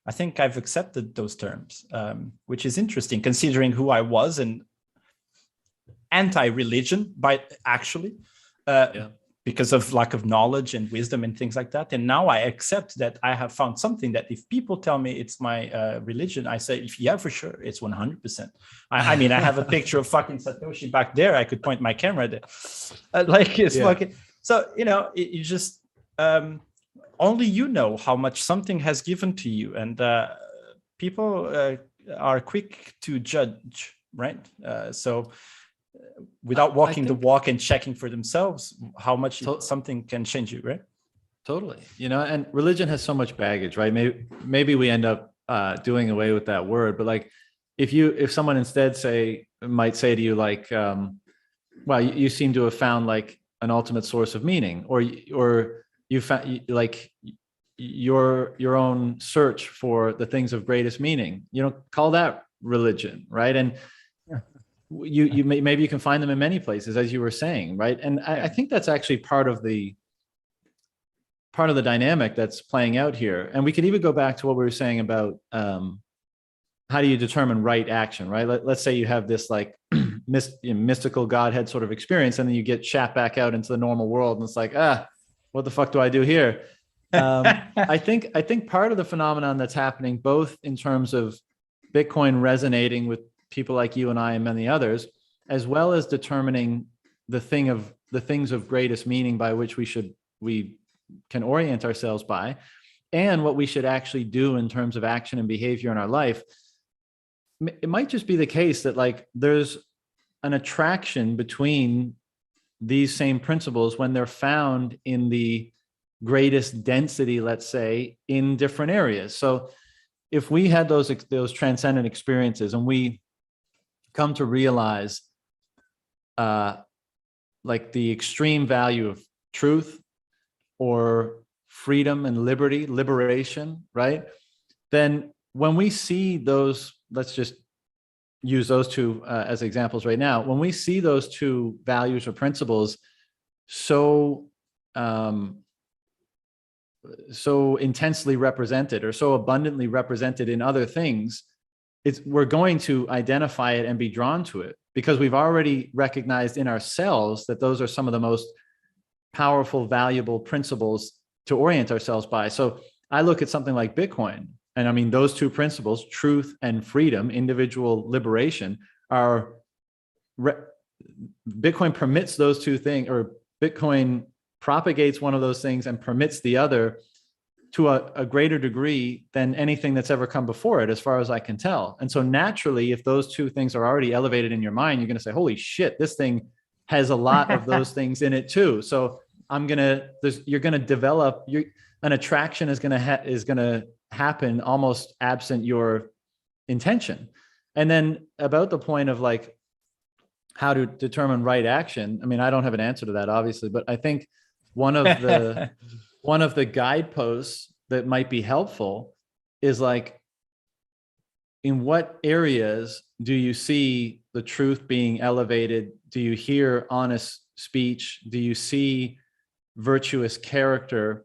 I think I've accepted those terms, which is interesting considering who I was and anti-religion because of lack of knowledge and wisdom and things like that. And now I accept that I have found something that if people tell me it's my religion, I say, yeah, for sure, it's 100%. I mean, I have a picture of fucking Satoshi back there. I could point my camera there. Fucking. So, you just... only you know how much something has given to you, and people are quick to judge, right? So without walking the walk and checking for themselves how much something can change you, right? Totally. And religion has so much baggage, right? Maybe we end up doing away with that word, but like if someone instead might say to you like, well, you seem to have found like an ultimate source of meaning, or you found like your own search for the things of greatest meaning, call that religion, right? And maybe you can find them in many places, as you were saying, right? And I think that's actually part of the dynamic that's playing out here. And we could even go back to what we were saying about how do you determine right action, right? Let's say you have this like mystical Godhead sort of experience, and then you get shat back out into the normal world, and it's like, what the fuck do I do here? I think part of the phenomenon that's happening, both in terms of Bitcoin resonating with people like you and I and many others, as well as determining the things of greatest meaning by which we can orient ourselves by, and what we should actually do in terms of action and behavior in our life. It might just be the case that like there's an attraction between these same principles when they're found in the greatest density, let's say, in different areas. So if we had those transcendent experiences and we come to realize like the extreme value of truth or freedom and liberation, right? Then when we see those, let's just use those two as examples right now. When we see those two values or principles so so intensely represented or so abundantly represented in other things, we're going to identify it and be drawn to it because we've already recognized in ourselves that those are some of the most powerful, valuable principles to orient ourselves by. So I look at something like Bitcoin, and I mean, those two principles, truth and freedom, individual liberation, are Bitcoin permits those two things, or Bitcoin propagates one of those things and permits the other to a greater degree than anything that's ever come before it, as far as I can tell. And so naturally, if those two things are already elevated in your mind, you're going to say, holy shit, this thing has a lot of those things in it too. So you're going to develop, an attraction is going to happen almost absent your intention. And then about the point of like how to determine right action, I mean, I don't have an answer to that, obviously, but I think one of the guideposts that might be helpful is like, in what areas do you see the truth being elevated? Do you hear honest speech? Do you see virtuous character?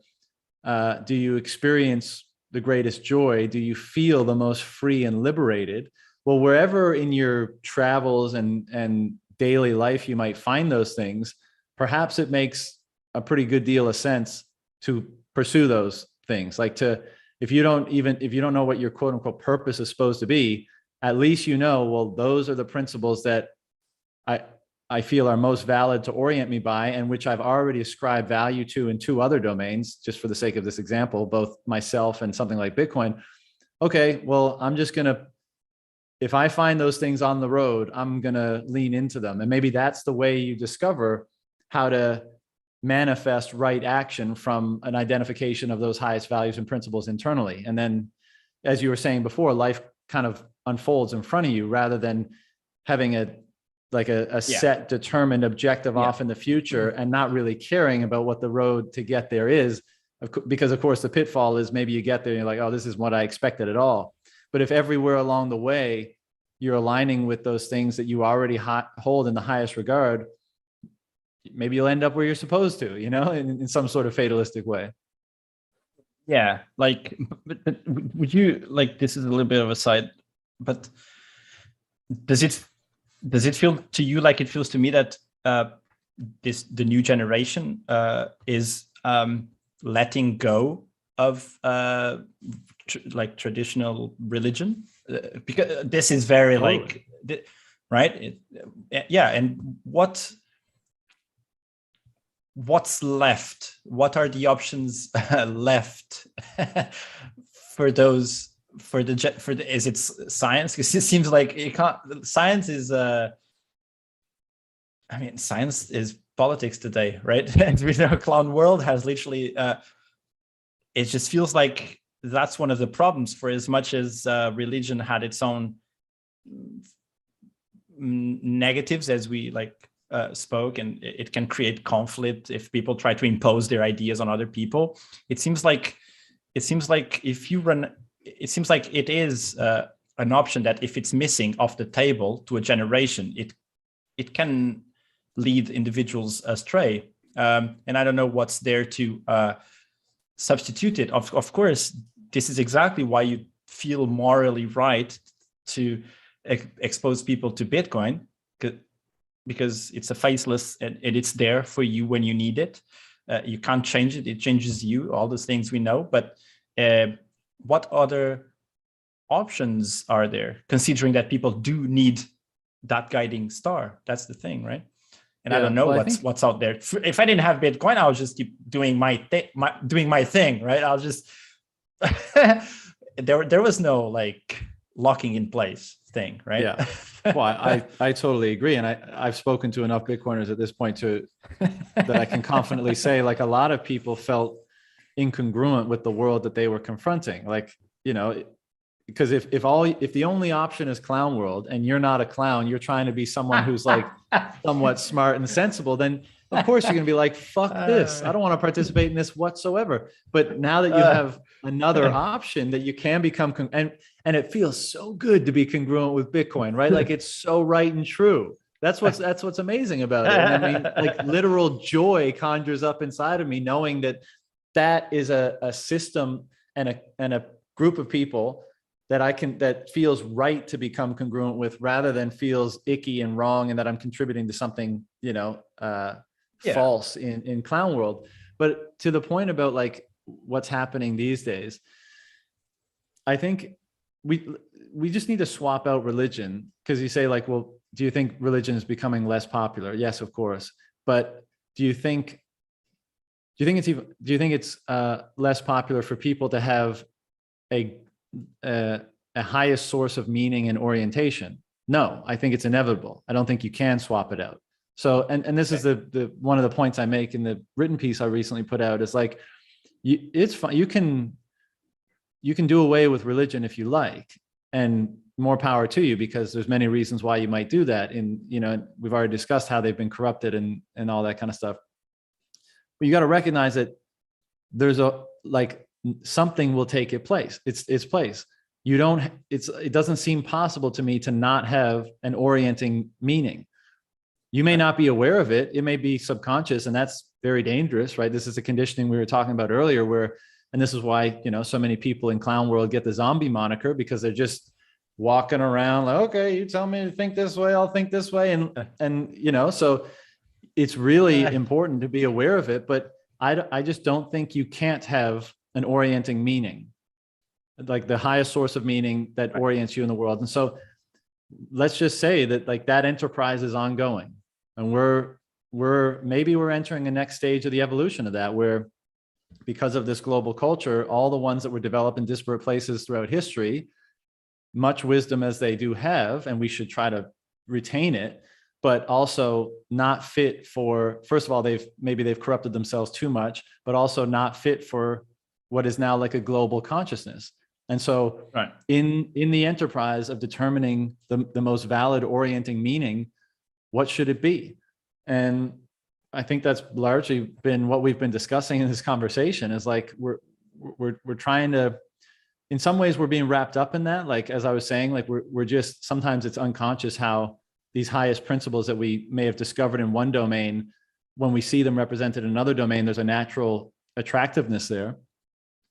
Do you experience the greatest joy? Do you feel the most free and liberated? Well, wherever in your travels and daily life you might find those things, perhaps it makes a pretty good deal of sense to pursue those things. Like if you don't know what your quote unquote purpose is supposed to be, at least you know, well, those are the principles that I feel are most valid to orient me by, and which I've already ascribed value to in two other domains, just for the sake of this example, both myself and something like Bitcoin. Okay, well, if I find those things on the road, I'm going to lean into them. And maybe that's the way you discover how to manifest right action from an identification of those highest values and principles internally. And then, as you were saying before, life kind of unfolds in front of you rather than having a set determined objective off in the future and not really caring about what the road to get there is. Because of course the pitfall is maybe you get there and you're like, oh, this is what I expected at all. But if everywhere along the way you're aligning with those things that you already hold in the highest regard, maybe you'll end up where you're supposed to, in some sort of fatalistic way. Yeah, like, but would you, like, this is a little bit of a side, but does it feel to you like it feels to me that the new generation is letting go of traditional religion? Because this is very totally. Right? And what's left? What are the options left for those? Is it science? Because it seems like science is science is politics today, right? And we know clown world has literally it just feels like that's one of the problems. For as much as religion had its own negatives, as we spoke, and it can create conflict if people try to impose their ideas on other people. It seems like if you run, it seems like it is an option that if it's missing off the table to a generation, it can lead individuals astray. And I don't know what's there to substitute it. Of course, this is exactly why you feel morally right to expose people to Bitcoin, because it's a faceless and it's there for you when you need it. You can't change it. It changes you, all those things we know. But what other options are there, considering that people do need that guiding star? That's the thing, right? And I don't know what's out there. If I didn't have Bitcoin, I'll just keep doing my thing, right? I'll just there was no locking in place thing, right? Yeah. Well, I totally agree, and I've spoken to enough Bitcoiners at this point that I can confidently say, a lot of people felt incongruent with the world that they were confronting. because if the only option is clown world and you're not a clown, you're trying to be someone who's like somewhat smart and sensible, then of course you're going to be like, fuck this. I don't want to participate in this whatsoever. But now that you have another option that you can become, and it feels so good to be congruent with Bitcoin, right? Like it's so right and true. That's what's amazing about it. And I mean, like literal joy conjures up inside of me, knowing that is a system and a group of people that feels right to become congruent with, rather than feels icky and wrong, and that I'm contributing to something, false in clown world. But to the point about like what's happening these days, I think we just need to swap out religion, because you say like, well, do you think religion is becoming less popular? Yes, of course. But do you think it's less popular for people to have a highest source of meaning and orientation? No, I think it's inevitable. I don't think you can swap it out. So, and this is the one of the points I make in the written piece I recently put out, is like, it's fine. You can do away with religion if you like, and more power to you, because there's many reasons why you might do that. And, we've already discussed how they've been corrupted and all that kind of stuff. But you got to recognize that there's something will take its place. It doesn't seem possible to me to not have an orienting meaning. You may not be aware of it. It may be subconscious, and that's very dangerous, right? This is the conditioning we were talking about earlier, and this is why, so many people in clown world get the zombie moniker, because they're just walking around like, okay, you tell me to think this way, I'll think this way. And so it's really important to be aware of it, but I just don't think you can't have an orienting meaning, like the highest source of meaning that orients you in the world. And so let's just say that like that enterprise is ongoing, and maybe we're entering the next stage of the evolution of that, where because of this global culture, all the ones that were developed in disparate places throughout history, much wisdom as they do have, and we should try to retain it, but also not fit for, first of all, they've corrupted themselves too much, but also not fit for what is now like a global consciousness. And so in the enterprise of determining the most valid orienting meaning, what should it be? And I think that's largely been what we've been discussing in this conversation, is like, we're trying to, in some ways we're being wrapped up in that. Like, as I was saying, like we're just, sometimes it's unconscious how these highest principles that we may have discovered in one domain, when we see them represented in another domain, there's a natural attractiveness there.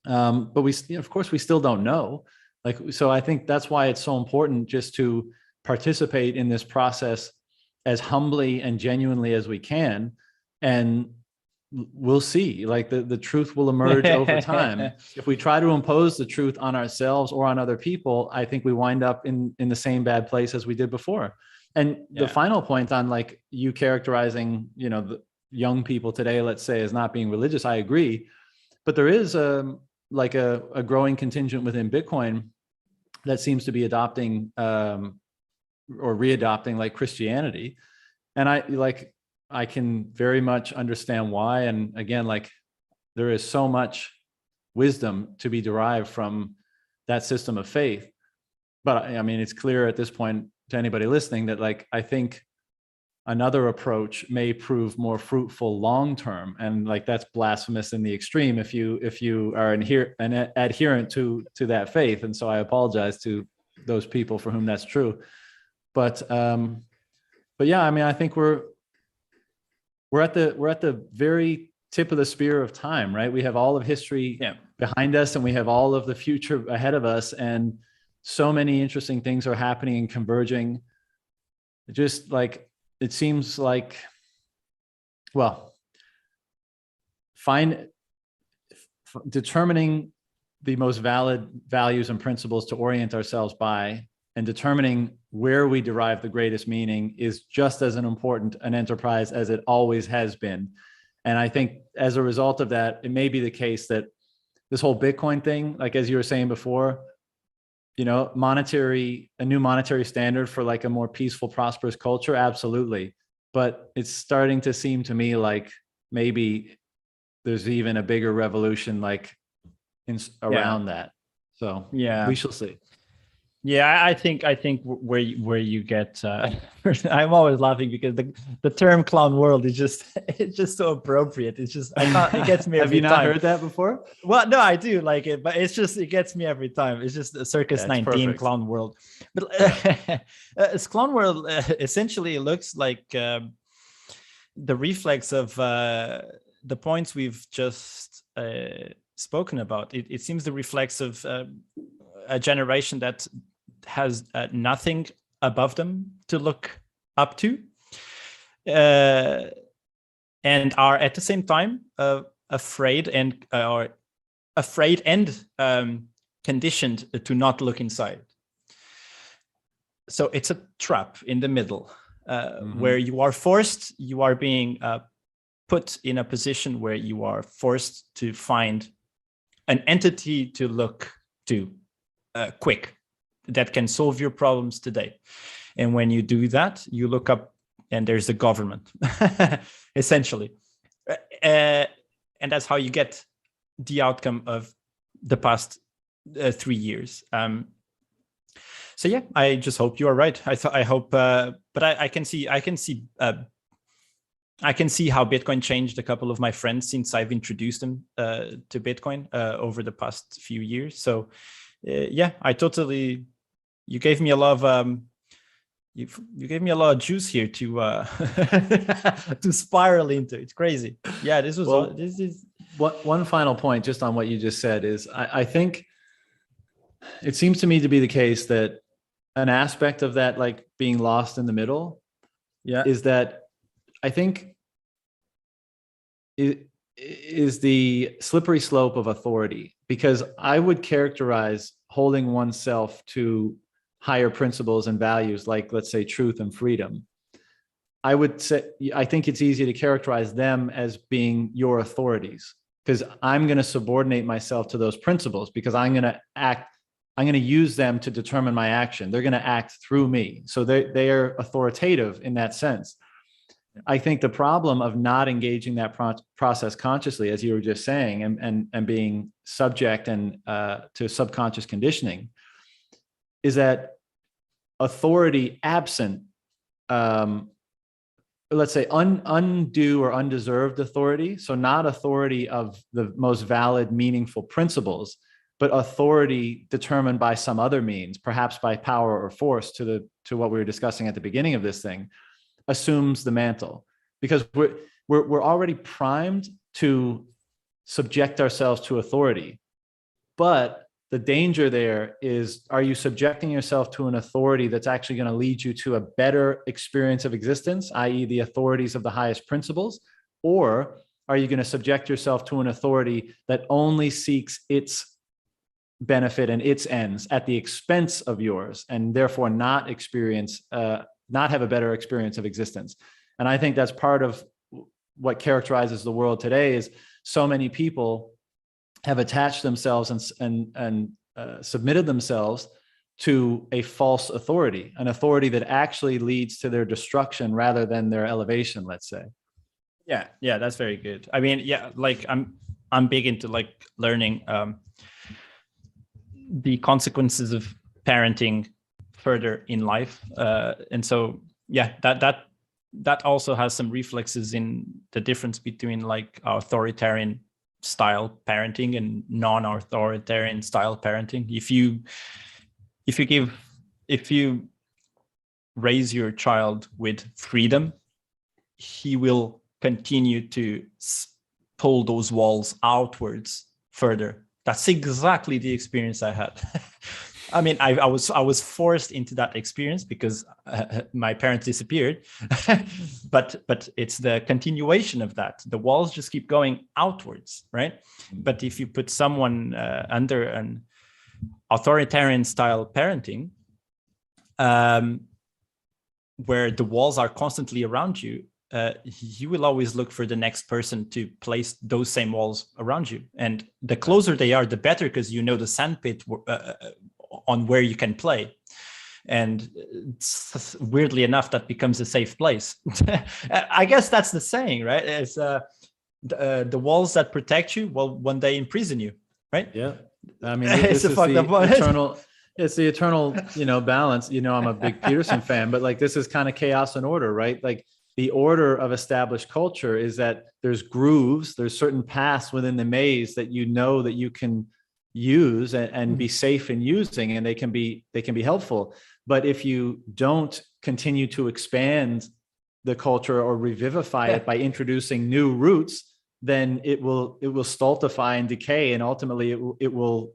But of course we still don't know. Like, so I think that's why it's so important just to participate in this process as humbly and genuinely as we can. And we'll see, like the truth will emerge over time. If we try to impose the truth on ourselves or on other people, I think we wind up in the same bad place as we did before. And the final point on like you characterizing, the young people today, let's say, as not being religious, I agree. But there is a growing contingent within Bitcoin that seems to be adopting or readopting like Christianity. And I can very much understand why. And again, like there is so much wisdom to be derived from that system of faith. But I mean, it's clear at this point to anybody listening that like, I think another approach may prove more fruitful long-term. And like, that's blasphemous in the extreme if you are an adherent to that faith. And so I apologize to those people for whom that's true. But yeah, I mean, I think we're at the very tip of the spear of time, right? We have all of history behind us, and we have all of the future ahead of us. And so many interesting things are happening and converging. Just like, it seems like, well, determining the most valid values and principles to orient ourselves by, and determining where we derive the greatest meaning, is just as important an enterprise as it always has been. And I think as a result of that, it may be the case that this whole Bitcoin thing, like as you were saying before, a new monetary standard for like a more peaceful, prosperous culture, absolutely. But it's starting to seem to me like maybe there's even a bigger revolution like around that. So yeah, we shall see. Yeah, I think where you get I'm always laughing because the term clown world is just it's just so appropriate. It's just I can't it gets me Have every you not time. heard that before? Well, no, I do like it, but it's just it gets me every time. It's just a Circus Yeah, it's 19 perfect. clown world. But Yeah. it's clown world essentially looks like the reflex of the points we've just spoken about. It seems the reflex of a generation that has nothing above them to look up to, and are at the same time afraid and conditioned to not look inside. So it's a trap in the middle where you are being put in a position where you are forced to find an entity to look to quick that can solve your problems today. And when you do that, you look up and there's a government, essentially. And that's how you get the outcome of the past 3 years. So yeah, I just hope you are right. I hope, but I can see how Bitcoin changed a couple of my friends since I've introduced them to Bitcoin over the past few years. So yeah, you gave me a lot of you gave me a lot of juice here to to spiral into. It's crazy. Yeah, this is one final point just on what you just said is I think it seems to me to be the case that an aspect of that, like being lost in the middle, is that I think it is the slippery slope of authority, because I would characterize holding oneself to higher principles and values, like let's say truth and freedom. I would say, I think it's easy to characterize them as being your authorities, because I'm going to subordinate myself to those principles because I'm going to use them to determine my action. They're going to act through me. So they are authoritative in that sense. I think the problem of not engaging that process consciously, as you were just saying, and being subject and to subconscious conditioning, is that authority absent, let's say undue or undeserved authority. So not authority of the most valid, meaningful principles, but authority determined by some other means, perhaps by power or force, to what we were discussing at the beginning of this thing, assumes the mantle, because we're already primed to subject ourselves to authority. But the danger there is, are you subjecting yourself to an authority that's actually going to lead you to a better experience of existence, i.e. the authorities of the highest principles? Or are you going to subject yourself to an authority that only seeks its benefit and its ends at the expense of yours, and therefore not have a better experience of existence? And I think that's part of what characterizes the world today, is so many people have attached themselves and submitted themselves to a false authority, an authority that actually leads to their destruction rather than their elevation, let's say. Yeah, that's very good. I mean, yeah, like I'm big into like learning the consequences of parenting further in life, and so yeah, that also has some reflexes in the difference between like authoritarian style parenting and non-authoritarian style parenting. If you raise your child with freedom, he will continue to pull those walls outwards further. That's exactly the experience I had. I mean, I was forced into that experience because my parents disappeared, but it's the continuation of that. The walls just keep going outwards, right? But if you put someone under an authoritarian style parenting, where the walls are constantly around you, you will always look for the next person to place those same walls around you. And the closer they are, the better, because you know the sandpit on where you can play. And weirdly enough, that becomes a safe place. I guess that's the saying, right? It's the walls that protect you will one day imprison you, right? Yeah. I mean, It's this is the It's the eternal, balance. I'm a big Peterson fan, but like this is kind of chaos and order, right? Like the order of established culture is that there's grooves, there's certain paths within the maze that that you can use and be safe in using, and they can be helpful. But if you don't continue to expand the culture or revivify it by introducing new routes, then it will stultify and decay, and ultimately it will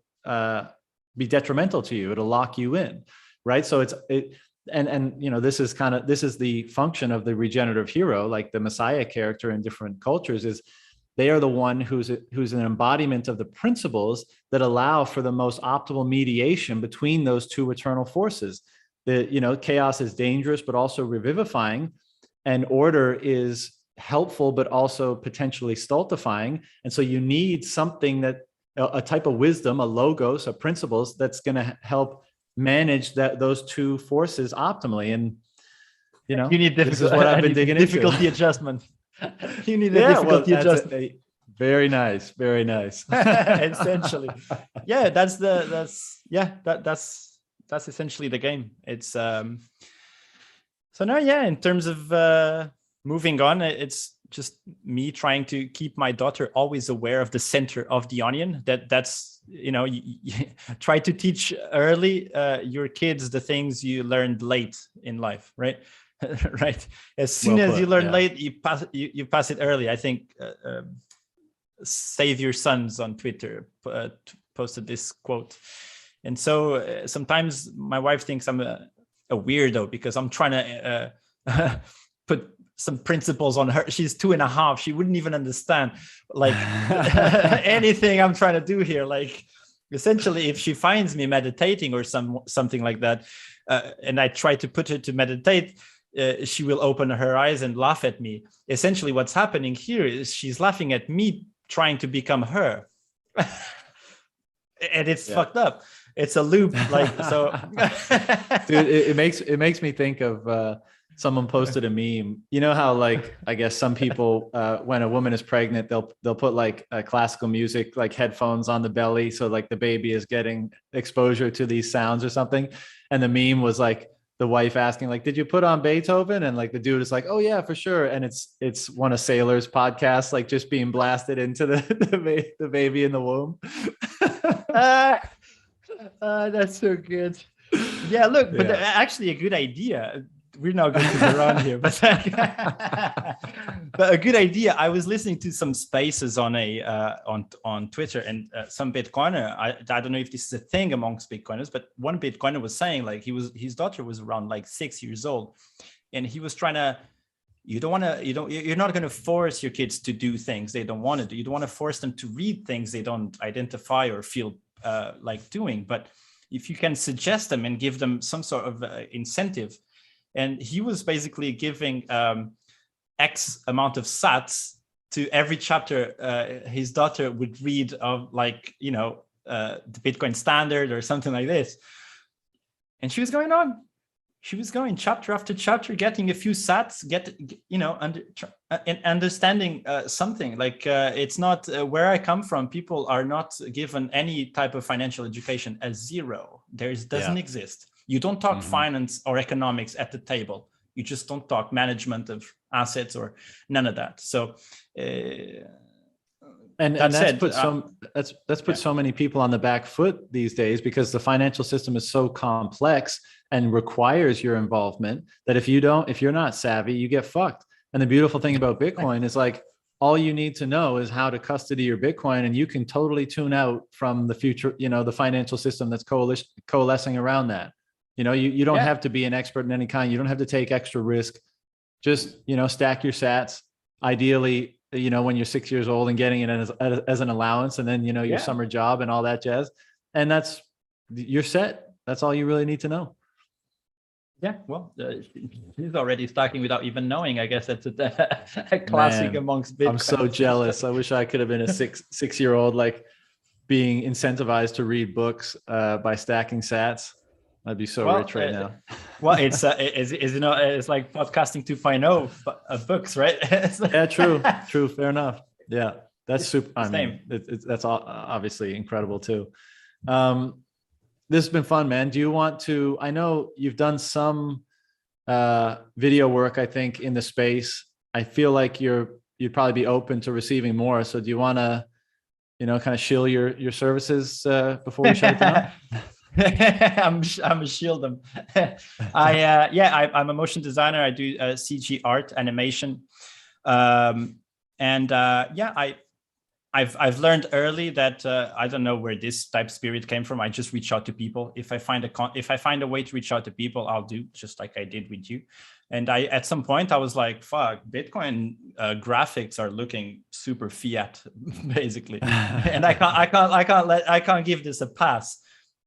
be detrimental to you. It'll lock you in, right? So this is the function of the regenerative hero, like the Messiah character in different cultures, is they are the one who's an embodiment of the principles that allow for the most optimal mediation between those two eternal forces. Chaos is dangerous, but also revivifying, and order is helpful, but also potentially stultifying. And so you need something a type of wisdom, a logos, a principles that's going to help manage those two forces optimally. And you need this is what I've been digging difficulty into. adjustment. You need a difficulty adjustment. Very nice, very nice. Essentially, yeah, that's essentially the game. It's so now, in terms of moving on, it's just me trying to keep my daughter always aware of the center of the onion. That's you try to teach early your kids the things you learned late in life, right? Right. As soon as you learn late, you pass it early. I think Save Your Sons on Twitter posted this quote, and so sometimes my wife thinks I'm a weirdo because I'm trying to put some principles on her. She's 2.5. She wouldn't even understand like anything I'm trying to do here. Like essentially, if she finds me meditating or something like that, and I try to put her to meditate, she will open her eyes and laugh at me. Essentially, what's happening here is she's laughing at me trying to become her. And it's fucked up. It's a loop. Like, so dude, it makes me think of someone posted a meme. You know how, like, I guess some people when a woman is pregnant, they'll put like classical music, like headphones on the belly, so like the baby is getting exposure to these sounds or something. And the meme was like the wife asking, like, did you put on Beethoven? And like the dude is like, oh yeah, for sure. And it's one of Sailor's podcasts, like just being blasted into the baby in the womb. That's so good. Yeah, look, but actually a good idea. We're not going to go around here, but a good idea. I was listening to some spaces on on Twitter, and some Bitcoiner. I don't know if this is a thing amongst Bitcoiners, but one Bitcoiner was saying like his daughter was around like 6 years old, and he was trying to. You're not going to force your kids to do things they don't want to do. You don't want to force them to read things they don't identify or feel like doing. But if you can suggest them and give them some sort of incentive. And he was basically giving X amount of sats to every chapter his daughter would read of, like, the Bitcoin Standard or something like this. And she was going on. She was going chapter after chapter, getting a few sats, understanding something. Like it's not where I come from. People are not given any type of financial education as zero. Doesn't exist. You don't talk finance or economics at the table. You just don't talk management of assets or none of that. So, that's put so many people on the back foot these days, because the financial system is so complex and requires your involvement that if you're not savvy, you get fucked. And the beautiful thing about Bitcoin is, like, all you need to know is how to custody your Bitcoin, and you can totally tune out from the future, the financial system that's coalescing around that. You don't have to be an expert in any kind. You don't have to take extra risk. Just, stack your sats, ideally, when you're 6 years old, and getting it as an allowance, and then, your summer job and all that jazz. And you're set. That's all you really need to know. Yeah, well, he's already stacking without even knowing. I guess that's a classic amongst Bitcoin. I'm so jealous. I wish I could have been a six-year-old, like, being incentivized to read books by stacking sats. I'd be so rich right now. Well, it's like podcasting 2.0 of books, right? Yeah, true, fair enough. Yeah, that's super. That's obviously incredible too. this has been fun, man. Do you want to, I know you've done some video work, I think, in the space. I feel like you'd probably be open to receiving more. So do you want to, kind of shill your services before we shut it down? I'm a shield them. I'm a motion designer. I do CG art, animation, I've learned early that I don't know where this type spirit came from. I just reach out to people. If I find a way to reach out to people, I'll do just like I did with you. And at some point I was like, fuck, Bitcoin graphics are looking super fiat, basically, and I can't give this a pass.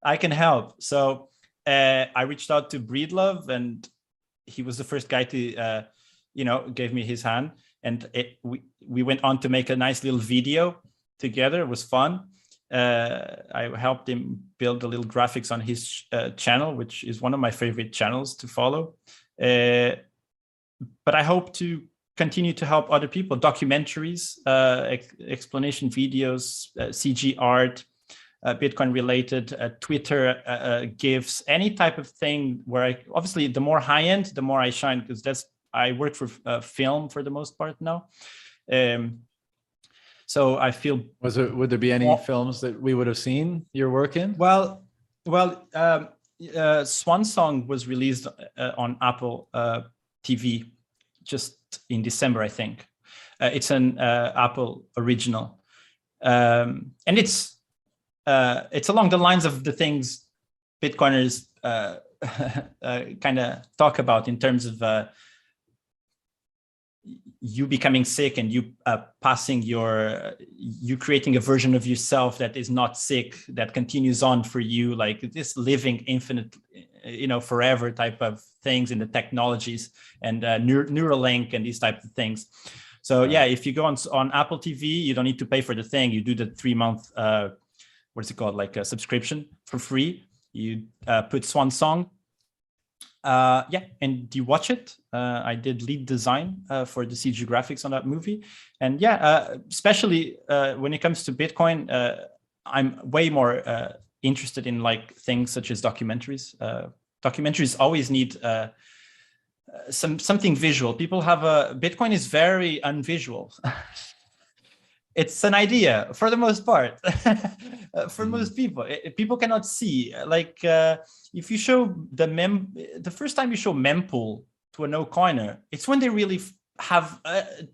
I can help. So I reached out to Breedlove, and he was the first guy to gave me his hand. And we went on to make a nice little video together. It was fun. I helped him build the little graphics on his channel, which is one of my favorite channels to follow. But I hope to continue to help other people, documentaries, explanation videos, CG art, Bitcoin related, Twitter GIFs, any type of thing where obviously the more high end, the more I shine, because I work for film for the most part now. So I feel. Would there be any films that we would have seen your work in? Well, Swan Song was released on Apple TV just in December, I think. It's an Apple original, and it's along the lines of the things Bitcoiners kind of talk about in terms of you becoming sick and you creating a version of yourself that is not sick, that continues on for you, like this living infinite, forever type of things in the technologies, and Neuralink and these types of things. So if you go on Apple TV, you don't need to pay for the thing. You do the 3-month, what's it called? Like a subscription for free. You put Swan Song. And you watch it. I did lead design for the CG graphics on that movie. And especially when it comes to Bitcoin, I'm way more interested in like things such as documentaries. Documentaries always need something visual. People have Bitcoin is very unvisual. It's an idea for the most part. For most people, people cannot see. Like if you show the first time you show mempool to a no coiner, it's when they really have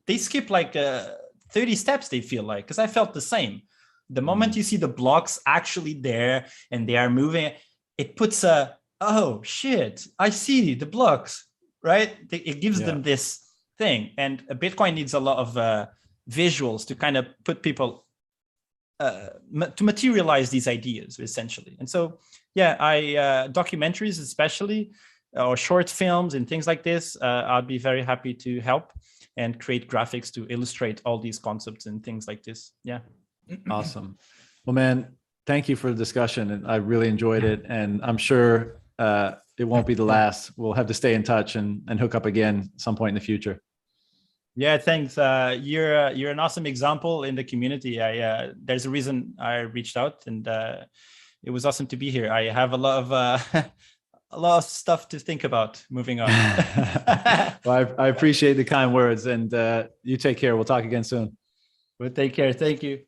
they skip like 30 steps. They feel like, because I felt the same. The moment you see the blocks actually there and they are moving, it puts oh shit, I see the blocks, right? It gives them this thing, and Bitcoin needs a lot of visuals to kind of put people to materialize these ideas essentially. And so I documentaries especially, or short films and things like this, I'd be very happy to help and create graphics to illustrate all these concepts and things like this. Awesome. Well, man, thank you for the discussion, and I really enjoyed it, and I'm sure it won't be the last. We'll have to stay in touch and hook up again at some point in the future. Yeah, thanks. You're an awesome example in the community. There's a reason I reached out, and it was awesome to be here. I have a lot of stuff to think about moving on. Well, I appreciate the kind words, and you take care. We'll talk again soon. Well, take care. Thank you.